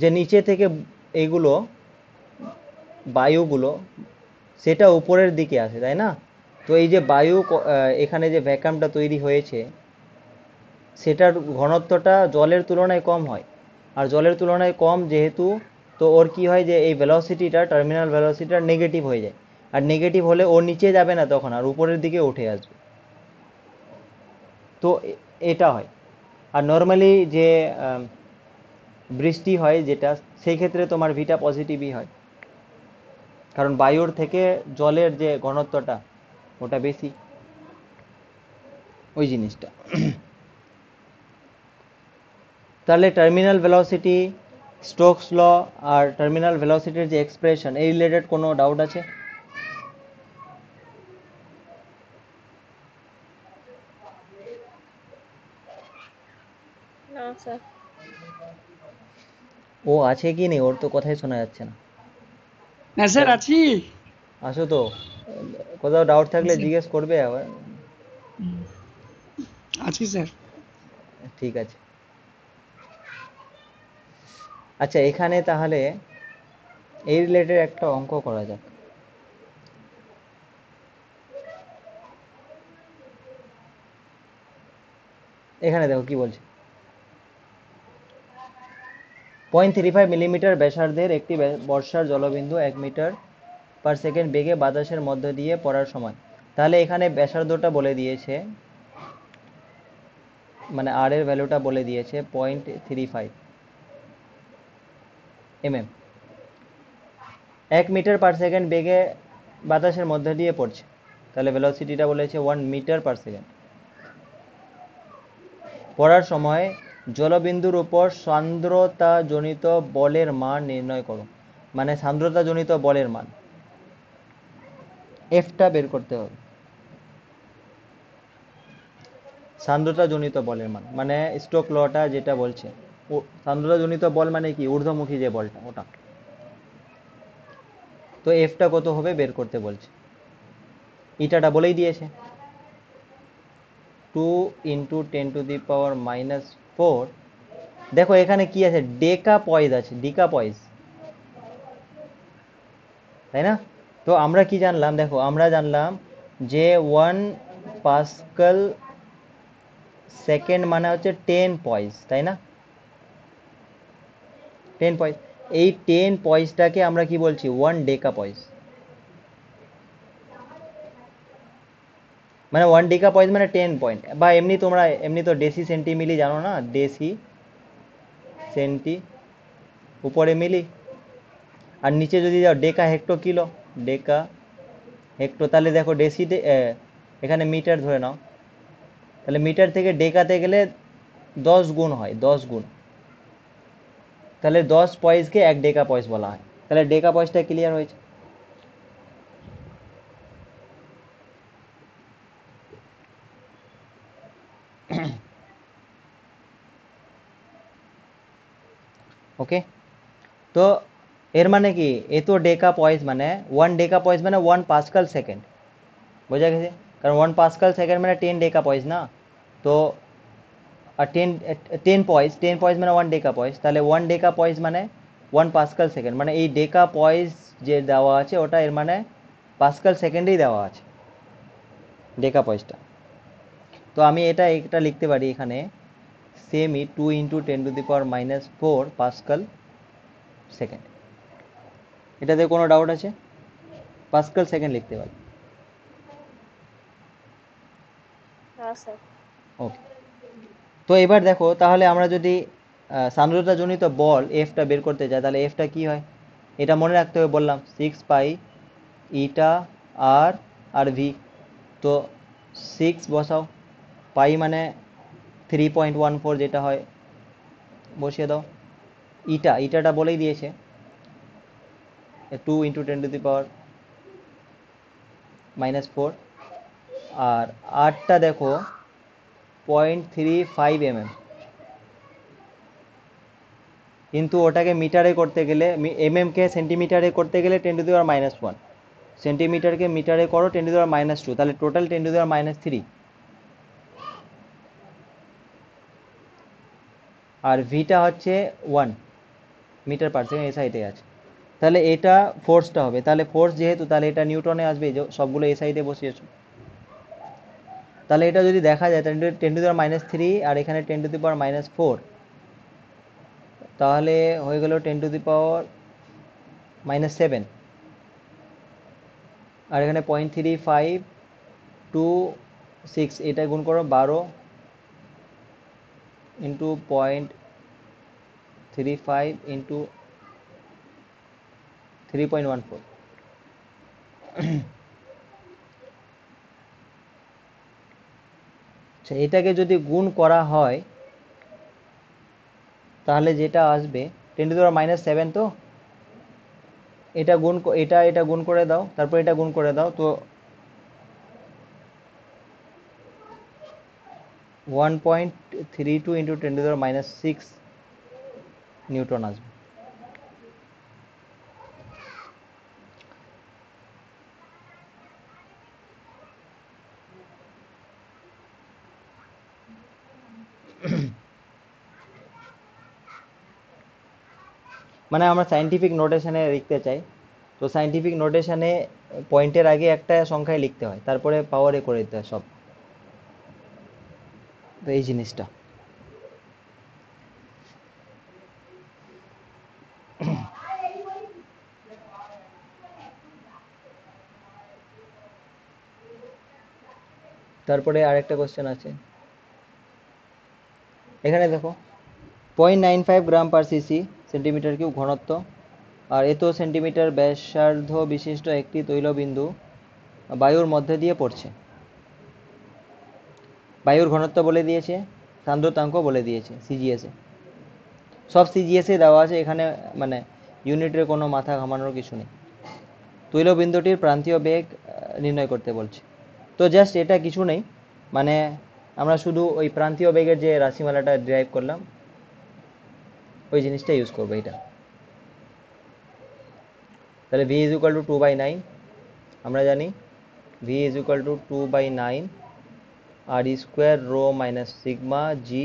যে নিচে থেকে এগুলো বায়ুগুলো সেটা উপরের দিকে আসে, তাই না? তো এই যে বায়ু এখানে যে ভ্যাকামটা তৈরি হয়েছে, সেটার ঘনত্বটা জলের তুলনায় কম হয়, আর জলের তুলনায় কম যেহেতু, তো ওর কি হয়, যে এই ভেলোসিটিটা টার্মিনাল ভেলোসিটিটা নেগেটিভ হয়ে যায়, আর নেগেটিভ হলে ওর নিচে যাবে না তখন, আর উপরের দিকে উঠে আসবে। তো এটা হয়। আর নর্মালি যে বৃষ্টি হয় যেটা, সেই ক্ষেত্রে তোমার ভিটা পজিটিভই হয়, কারণ বায়ুর থেকে জলের যে ঘনত্বটা ওটা বেশি, ওই জিনিসটা। তাহলে টার্মিনাল ভেলোসিটি, স্টোকস ল আর টার্মিনাল ভেলোসিটির যে এক্সপ্রেশন, এই রিলেটেড কোনো ডাউট আছে? না স্যার। ও আছে কি নেই, ওর তো কথাই শোনা যাচ্ছে না। হ্যাঁ স্যার আছি। আসো তো, কোথাও ডাউট থাকলে আছি। জিজ্ঞেস করবে আবার। আছি স্যার। ঠিক আছে। আচ্ছা, এখানে তাহলে এই রিলেটেড একটা অঙ্ক করা যাক। এখানে দেখো কি বলছে। 0.35 মিলিমিটার ব্যাসার্ধের একটি বর্ষার জলবিন্দু 1 মিটার পার সেকেন্ড বেগে বাতাসের মধ্য দিয়ে পড়ার সময়, তাহলে এখানে ব্যাসার্ধটা বলে দিয়েছে, মানে আর এর ভ্যালুটা বলে দিয়েছে 0.35 mm, 1 মিটার পার সেকেন্ড বেগে বাতাসের মধ্য দিয়ে পড়ছে, তাহলে ভেলোসিটিটা বলেছে 1 মিটার পার সেকেন্ড। পড়ার সময় জলবিন্দুর উপর সান্দ্রতাজনিত বলের মান নির্ণয় করো, মানে সান্দ্রতাজনিত বলের মান, এফটা বের করতে হবে। সান্দ্রতাজনিত বলের মান মানে স্টোক লটা যেটা বলছে, সান্দ্রতাজনিত বল মানে কি, ঊর্ধ্বমুখী যে বলটা ওটা। তো এফটা কত হবে বের করতে বলছে, ইটাটা বলেই দিয়েছে, 2 × 10⁻⁻⁴। দেখো এখানে কি আছে, ডেকা পয়েজ আছে, ডিকা পয়েজ, তাই না? তো আমরা কি জানলাম, দেখো আমরা জানলাম যে 1 পাস্কাল সেকেন্ড মানে হচ্ছে 10 পয়েজ, তাই না? 10 পয়েজ, এই 10 পয়েজটাকে আমরা কি বলছি, 1 ডেকা পয়েজ, মানে 1 ডেকা পয়েজ মানে 10 পয়েন্ট, বা এমনি তোমরা এমনি তো ডেসি সেন্টি মিলি জানো না, ডেসি সেন্টি উপরে মিলি, আর নিচে যদি যাও ডেকা হেক্টো কিলো, ডেকা হেক্টো, তাহলে দেখো ডেসিতে এখানে মিটার ধরে নাও, তাহলে মিটার থেকে ডেকাতে গেলে 10 গুণ হয়, 10 গুণ, তাহলে 10 পয়েসকে 1 ডেকা পয়েস বলা হয়। তাহলে ডেকা পয়েসটা ক্লিয়ার হয়েছে। ওকে, তো এর মানে কি, এ তো ডেকা পয়েস মানে 1 ডেকা পয়েস মানে 1 পাস্কাল সেকেন্ড, বোঝা গেছে? কারণ 1 পাস্কাল সেকেন্ড মানে 10 ডেকা পয়েস না, তো আর 10 পয়েস, 10 পয়েস মানে 1 ডেকা পয়েস, তাহলে 1 ডেকা পয়েস মানে 1 পাস্কাল সেকেন্ড, মানে এই ডেকা পয়েস যে দেওয়া আছে ওটা এর মানে পাস্কাল সেকেন্ডেই দেওয়া আছে ডেকা পয়েসটা। তো আমি এটা লিখতে পারি এখানে, সেমি 2 × 10⁻⁻⁴ পাস্কাল সেকেন্ড। এটাতে কোনো ডাউট আছে? পাস্কাল সেকেন্ড লিখতে পারি। না স্যার। ওকে, তো এবার দেখো তাহলে আমরা যদি সান্দ্রতাজনিত বল এফটা বের করতে চাই, তাহলে এফটা কি হয় এটা মনে রাখতে হবে, বললাম 6 পাই ইটা আর আর ভি। তো 6 বসাও, পাই মানে 3.14 যেটা হয়, বসিয়ে দাও। ইটাটা বলেই দিয়েছে 2 × 10⁻⁻⁴, আর আরটা দেখো 0.35 mm, কিন্তু ওটাকে মিটারে করতে গেলে, mm কে সেন্টিমিটারে করতে গেলে 10⁻⁻1, সেন্টিমিটারকে মিটারে করো 10⁻², তাহলে টোটাল 10⁻³ আর ভিটা হচ্ছে 1 মিটার পার সেকেন্ড, এসআইতে আছে। তাহলে এটা ফোর্সটা হবে, তাহলে ফোর্স যেহেতু, তাহলে এটা নিউটনে আসবে, সবগুলো এসআইতে বসিয়েছো। তাহলে এটা যদি দেখা যায় 10⁻³ আর এখানে 10⁻⁴, তাহলে হয়ে গেল 10⁻⁷, আর এখানে 0.35 × 6, এটা গুণ করো 12 ইন্টু 0.35 ইন্টু 3.14। আচ্ছা, এটাকে যদি গুণ করা হয় তাহলে যেটা আসবে 10⁻⁷ তো এটা এটা গুণ করে দাও, তারপর এটা গুণ করে দাও, তো 1.32 ইন্টু 10⁻⁶ নিউটন আসবে। মানে আমরা সাইন্টিফিক নোটেশনে লিখতে চাই, তো সাইন্টিফিক নোটেশনে পয়েন্টের আগে একটা সংখ্যায় লিখতে হয়, তারপরে পাওয়ারে করে দিতে হয় সব, তো এই জিনিসটা। তারপরে আরেকটা কোশ্চেন আছে, এখানে দেখো 0.95 গ্রাম পার সিসি সেন্টিমিটার কিউব ঘনত্ব, আর এত সেন্টিমিটার ব্যাসার্ধ বিশিষ্ট একটি তৈলবিন্দু বায়ুর মধ্যে দিয়ে পড়ছে। বায়ুর ঘনত্ব বলে দিয়েছে, সান্দ্রতাঙ্ক বলে দিয়েছে সিজিএসে, সব সিজিএসে দেওয়া আছে এখানে, মানে ইউনিটের কোনো মাথা ঘামানোর কিছু নেই। তৈলবিন্দুটির প্রান্তীয় বেগ নির্ণয় করতে বলছে, তো জাস্ট এটা কিছু নেই, মানে আমরা শুধু ওই প্রান্তীয় বেগের যে রাশিমালাটা ড্রাইভ করলাম ওই জিনিসটা ইউজ করবো এটা। তাহলে v ইজ ইকুয়াল টু 2/9, আমরা জানি v is equal to 2/9 r square rho minus sigma g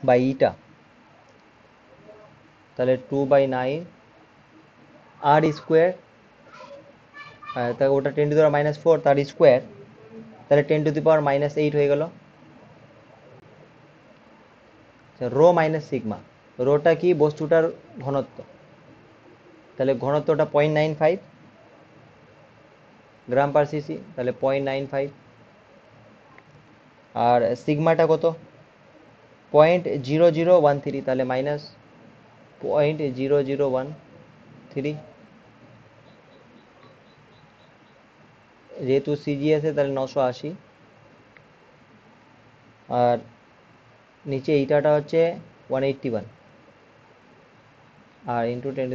by eta. তাহলে 2/9 আর স্কোয়ার, তাহলে ওটা 10⁻⁴ তার স্কোয়ার, তাহলে 10⁻⁸ হয়ে গেল। রো মাইনাস সিগমা, রোটা কি বস্তুটার ঘনত্ব, তাহলে ঘনত্বটা 0.95 গ্রাম পার সিসি, তাহলে 0.95, আর সিগমাটা কত 0.0013, তাহলে মাইনাস 0.0013, যেহেতু সিজিএসে তাহলে 980, আর নিচে ইটাটা হচ্ছে 181 আর ইন্টু 10⁻⁶।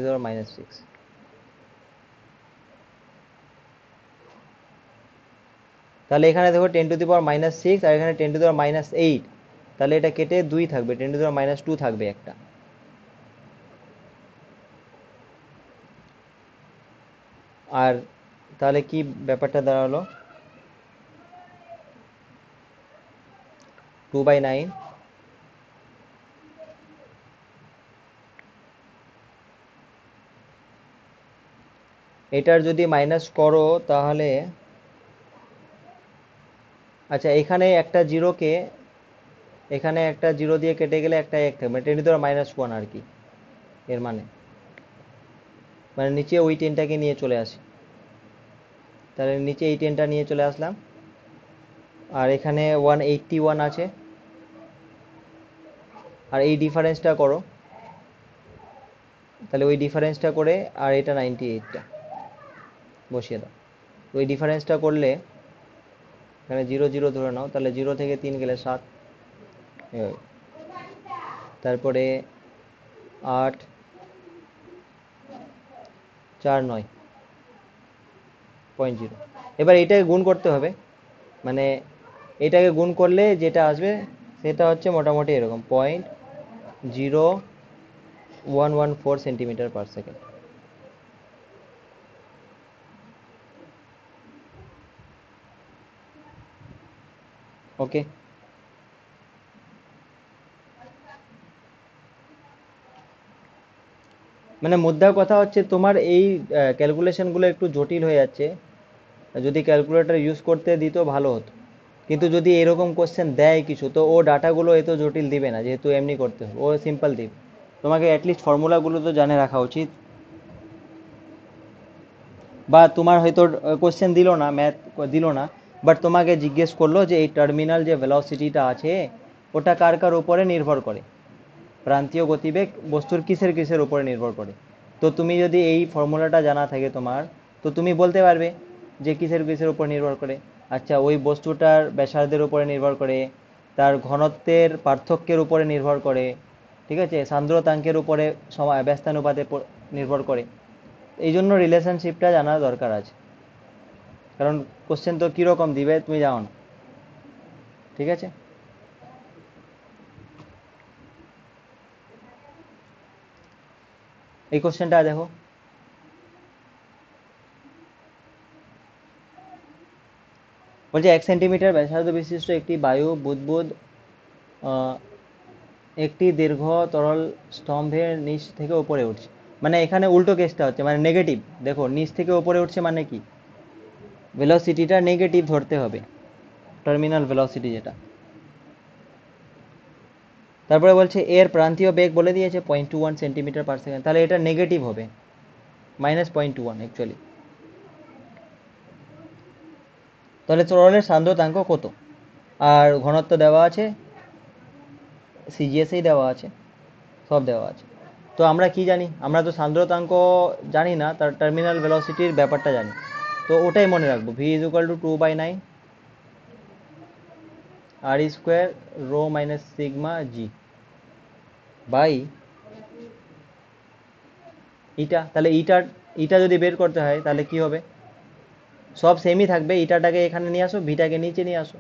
তাহলে এখানে দেখো 10⁻⁶ আর এখানে 10⁻⁸, তাহলে এটা কেটে 2 থাকবে, 10⁻² থাকবে একটা। আর তাহলে কি ব্যাপারটা দাঁড়ালো, 2/9 এটার যদি মাইনাস করো তাহলে, আচ্ছা এখানে একটা জিরোকে, এখানে একটা জিরো দিয়ে কেটে গেলে একটা 1 থাকবে, 10⁻⁻1 আর কি, এর মানে নিচে ওই 10টাকে নিয়ে চলে আসি, তাহলে নিচে এই 10টা নিয়ে চলে আসলাম, আর এখানে 181 আছে, আর এই ডিফারেন্সটা করো, তাহলে ওই ডিফারেন্সটা করে, আর এটা 98টা বসিয়ে দাও, ওই ডিফারেন্সটা করলে এখানে 0 0 ধরে নাও, তাহলে 0 থেকে 3 গেলে 7, তারপরে 8 4 9.0। এবার এটাকে গুণ করতে হবে, মানে এটাকে গুণ করলে যেটা আসবে সেটা হচ্ছে মোটামুটি এরকম 0.0114 সেন্টিমিটার পার সেকেন্ড। ওকে, মানে মুদ্রার কথা হচ্ছে তোমার এই ক্যালকুলেশনগুলো একটু জটিল হয়ে যাচ্ছে, যদি ক্যালকুলেটর ইউজ করতে দিত ভালো হতো, কিন্তু যদি এরকম কোশ্চেন দেয় কিছু, তো ও ডাটাগুলো এত জটিল দিবে না, যেহেতু এমনি করতে হবে, ও সিম্পল দিবে, তোমাকে অ্যাটলিস্ট ফর্মুলাগুলো তো জানে রাখা উচিত। বা তোমার হয়তো কোশ্চেন দিল না, ম্যাথ দিল না, বাট তোমাকে জিজ্ঞেস করলো যে এই টার্মিনাল যে ভেলোসিটিটা আছে ওটা কার কার উপরে নির্ভর করে, প্রান্তীয় গতিবেগ বস্তুর কিসের কিসের উপরে নির্ভর করে। তো তুমি যদি এই ফর্মুলাটা জানা থাকে তোমার, তো তুমি বলতে পারবে যে কিসের কিসের উপর নির্ভর করে। আচ্ছা, ওই বস্তুটার ব্যাসার্ধের উপরে নির্ভর করে, তার ঘনত্বের পার্থক্যের উপরে নির্ভর করে, ঠিক আছে, সান্দ্রতাঙ্কের উপরে ব্যস্তানুপাতে নির্ভর করে। এই জন্য রিলেশনশিপটা জানা দরকার আছে, কারণ কোশ্চেন তো কীরকম দিবে তুমি জানো না, ঠিক আছে। এই কোশ্চেনটা দেখো, বলছে 1 সেন্টিমিটার ব্যাসার্ধ বিশিষ্ট একটি বায়ু বুদবুদ একটি দীর্ঘ তরল স্তম্ভের নিচ থেকে উপরে উঠছে। মানে এখানে উল্টো কেসটা হচ্ছে, মানে নেগেটিভ। দেখো নিচ থেকে উপরে উঠছে মানে কি, ভেলোসিটিটা নেগেটিভ ধরতে হবে, টার্মিনাল ভেলোসিটি যেটা। তারপরে বলছে এর প্রান্তীয় বেগ বলে দিয়েছে 0.21 সেন্টিমিটার/সেকেন্ড, তাহলে এটা নেগেটিভ হবে, -0.21 অ্যাকচুয়ালি। তাহলে তরলের সান্দ্রতাঙ্ক কত, আর ঘনত্ব দেওয়া আছে, সিজিএসেই দেওয়া আছে, সব দেওয়া আছে। তো আমরা কি জানি, আমরা তো সান্দ্রতাঙ্ক জানি না, তার টার্মিনাল ভেলোসিটির ব্যাপারটা জানি। তো ওটাই মনে রাখবো, v = 2/9 r² rho minus sigma g by eta. তাহলে ইটা যদি বের করতে হয় তাহলে কি হবে, সব সেমই থাকবে, ইটাটাকে এখানে নিয়ে আসো, ভিটাকে নিচে নিয়ে আসো।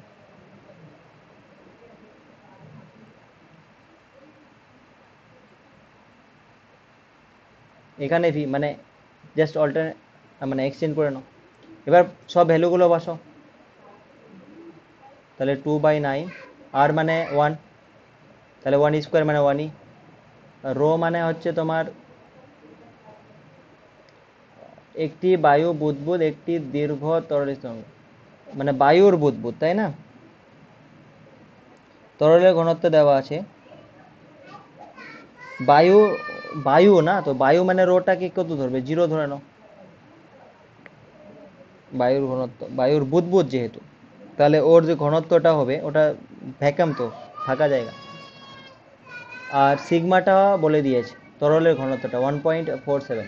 এখানে ভি মানে জাস্ট অল্টারনেট, মানে এক্সচেঞ্জ করে নাও। এবার সব ভ্যালুগুলো বসাও, তাহলে 2/9, আর মানে 1, তাহলে 1² মানে 1ই, রো মানে হচ্ছে তোমার একটি বায়ু বুদবুদ একটি দীর্ঘ তরল স্তম্ভ, মানে বায়ুর বুদবুদ, তাই না। তরলের ঘনত্ব দেওয়া আছে, বায়ু বায়ু না, তো বায়ু মানে রোটাকে কত ধরবে, 0 ধরে নাও। বায়ুর ঘনত্ব, বায়ুর বুদবুদ যেহেতু, তাহলে ওর যে ঘনত্বটা হবে ওটা ভ্যাকাম, তো ফাঁকা জায়গা। আর সিগমাটা বলে দিয়েছে, তরলের ঘনত্বটা 1.47,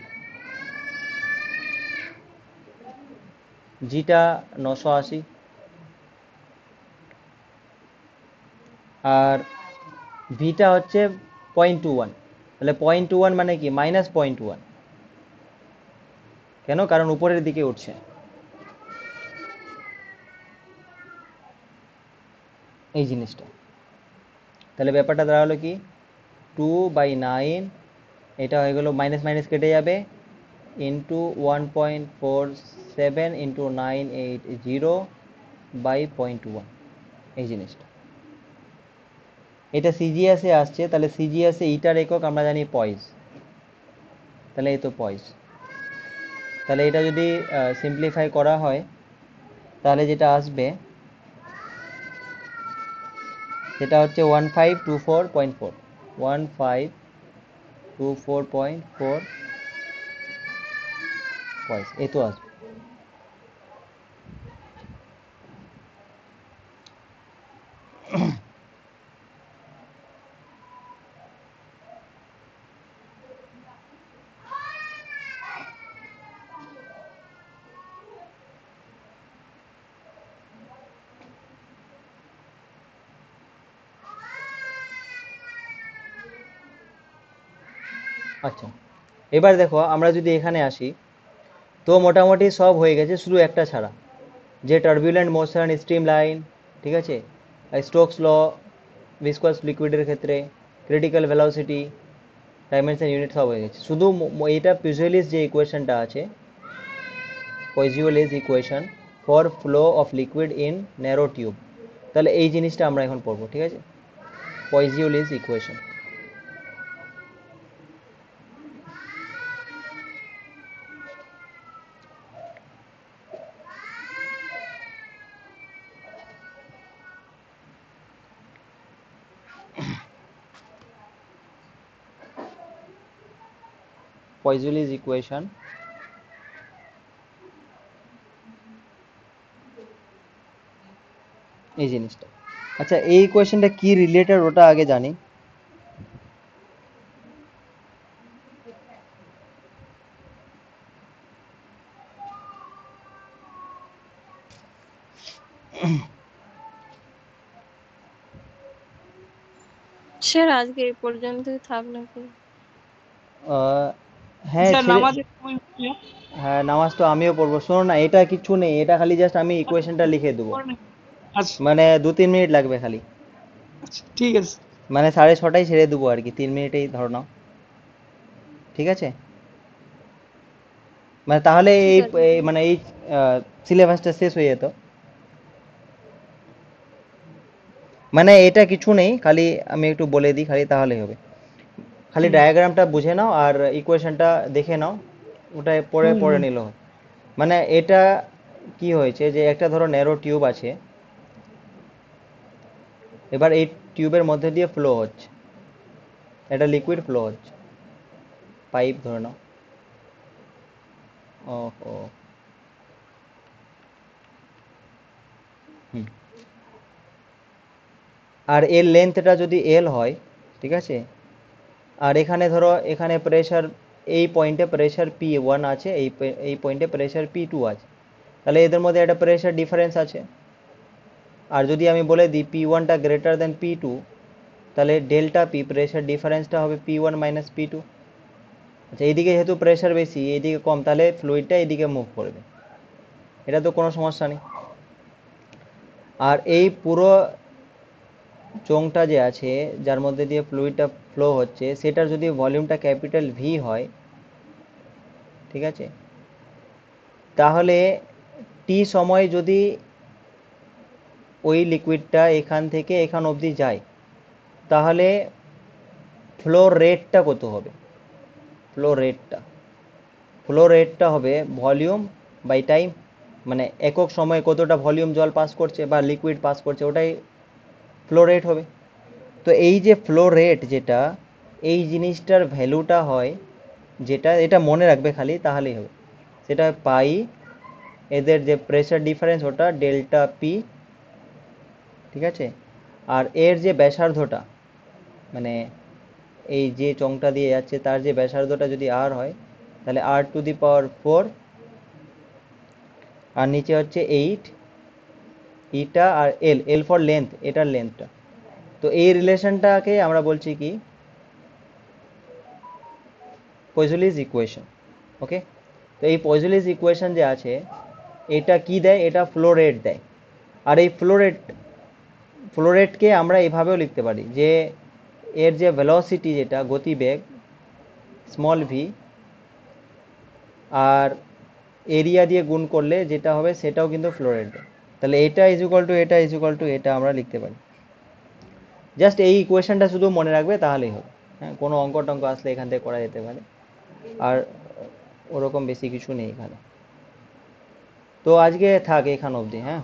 জিটা 980, আর ভিটা হচ্ছে 0.21। তাহলে 0.21 মানে কি, -0.1। কেন, কারণ উপরের দিকে উঠছে। এই জিনিসটা, তাহলে ব্যাপারটা দাঁড়ালো কি, 2/9, এটা হয়ে গেল, মাইনাস মাইনাস কেটে যাবে, ইন্টু 1.47 ইন্টু 980/0.1, এই জিনিসটা। এটা সিজিএসে আসছে, তাহলে সিজিএসে ইটার একক আমরা জানি পয়েস, তাহলে এই তো পয়েস। তাহলে এটা যদি সিম্পলিফাই করা হয় তাহলে যেটা আসবে সেটা হচ্ছে 1524.4, 1524.4 পয়েস, এই তো আসবে। আচ্ছা, এবার দেখো আমরা যদি এখানে আসি, তো মোটামুটি সব হয়ে গেছে শুধু একটা ছাড়া, যে টার্বুলেন্ট মোশন, স্ট্রিম লাইন, ঠিক আছে, স্টোকস ল ভিসকোয়াস লিকুইডের ক্ষেত্রে, ক্রিটিক্যাল ভেলোসিটি, ডাইমেনশন ইউনিট সব হয়ে গেছে। শুধু এটা পিজুয়ালিস যে ইকুয়েশনটা আছে, Poiseuille's equation for flow of liquid in narrow tube, তাহলে এই জিনিসটা আমরা এখন পড়বো, ঠিক আছে, পয়জিওলিস ইকুয়েশন। পয়জিওলিস ইকুয়েশন এই জিনিসটা। আচ্ছা, এই কোয়েশ্চেনটা কি রিলেটেড ওটা আগে জানি। স্যার আজকে এই পর্যন্তই থাক নাকি? হ্যাঁ স্যার ছেড়ে, নামাজের সময় হচ্ছে। হ্যাঁ নামাজ তো আমিও পড়বো। শোনো না, এটা কিচ্ছু নেই, এটা খালি জাস্ট আমি ইকুয়েশনটা লিখে দেবো, আচ্ছা মানে 2-3 মিনিট লাগবে খালি। আচ্ছা ঠিক আছে। মানে 6:30টায় ছেড়ে দেবো আর কি, 3 মিনিটেই ধরো নাও, ঠিক আছে? মানে তাহলে ঠিক এই আছে স্যার। মানে এই সিলেবাসটা শেষ হয়ে যেত। মানে এটা কিছু নেই, খালি আমি একটু বলে দিই খালি, তাহলেই হবে। খালি হুম ডায়াগ্রামটা বুঝে নাও আর ইকুয়েশনটা দেখে নাও, ওটা পরে হুম পড়ে হুম নিলেও হয়। মানে এটা কি হয়েছে যে একটা ধরো ন্যারো টিউব আছে, এবার এই টিউবের মধ্যে দিয়ে ফ্লো হচ্ছে, এটা লিকুইড ফ্লো হচ্ছে, পাইপ ধরে নাও। ওহো, হুম। আর এর লেন্থটা যদি এল হয়, ঠিক আছে, আর এখানে ধরো এখানে প্রেশার, এই পয়েন্টে প্রেশার P1 আছে, এই পয়েন্টে প্রেশার P2 আছে, তাহলে এদের মধ্যে একটা প্রেশার ডিফারেন্স আছে। আর যদি আমি বলে দিই P1টা গ্রেটার দেন P2, তাহলে ডেল্টা পি প্রেশার ডিফারেন্সটা হবে P1 মাইনাস P2। আচ্ছা, এইদিকে যেহেতু প্রেশার বেশি, এইদিকে কম, তাহলে ফ্লুইডটা এইদিকে মুভ করবে, এটা তো কোনো সমস্যা নেই। আর এই পুরো চোঙটা যে আছে যার মধ্যে দিয়ে ফ্লুইডটা ফ্লো হচ্ছে, সেটার যদি ভলিউমটা ক্যাপিটাল ভি হয়, ঠিক আছে, তাহলে টি সময় যদি ওই লিকুইডটা এখান থেকে এখান অবধি যায়, তাহলে ফ্লো রেটটা কত হবে? ফ্লো রেটটা ফ্লো রেটটা হবে ভলিউম বাই টাইম, মানে একক সময়ে কতটা ভলিউম জল পাস করছে বা লিকুইড পাস করছে, ওটাই ফ্লো রেট হবে। তো এই যে ফ্লো রেট যেটা, এই জিনিসটার ভ্যালুটা হয় যেটা, এটা মনে রাখবে খালি, তাহলেই হবে। সেটা পাই এদের যে প্রেশার ডিফারেন্স ওটা ডেল্টা পি, ঠিক আছে, আর এর যে ব্যাসার্ধটা, মানে এই যে চংটা দিয়ে যাচ্ছে তার যে ব্যাসার্ধটা যদি আর হয়, তাহলে R⁴, আর নিচে হচ্ছে 8, ইটা, আর এল, এল ফর লেন্থ, এটার লেন্থটা। তো এই রিলেশনটাকে আমরা বলছি কি পয়জুলিস ইকুয়েশন। ওকে, তো এই পয়জুলিস ইকুয়েশন যে আছে, এটা কি দেয়? এটা ফ্লো রেট দেয়। আর এই ফ্লো রেটকে আমরা এভাবেও লিখতে পারি যে এর যে ভেলোসিটি, যেটা গতিবেগ স্মল ভি, আর এরিয়া দিয়ে গুণ করলে যেটা হবে সেটাও কিন্তু ফ্লো রেট দেয়। তাহলে এটা ইজ ইকুয়াল টু এটা ইজ ইকুয়াল টু এটা আমরা লিখতে পারি। জাস্ট এই ইকুয়েশনটা শুধু মনে রাখবে, তাহলেই হবে। হ্যাঁ, কোনো অঙ্ক টঙ্ক আসলে এখান থেকে করা যেতে পারে, আর ওরকম বেশি কিছু নেই এখানে। তো আজকে থাক এখান অবধি, হ্যাঁ।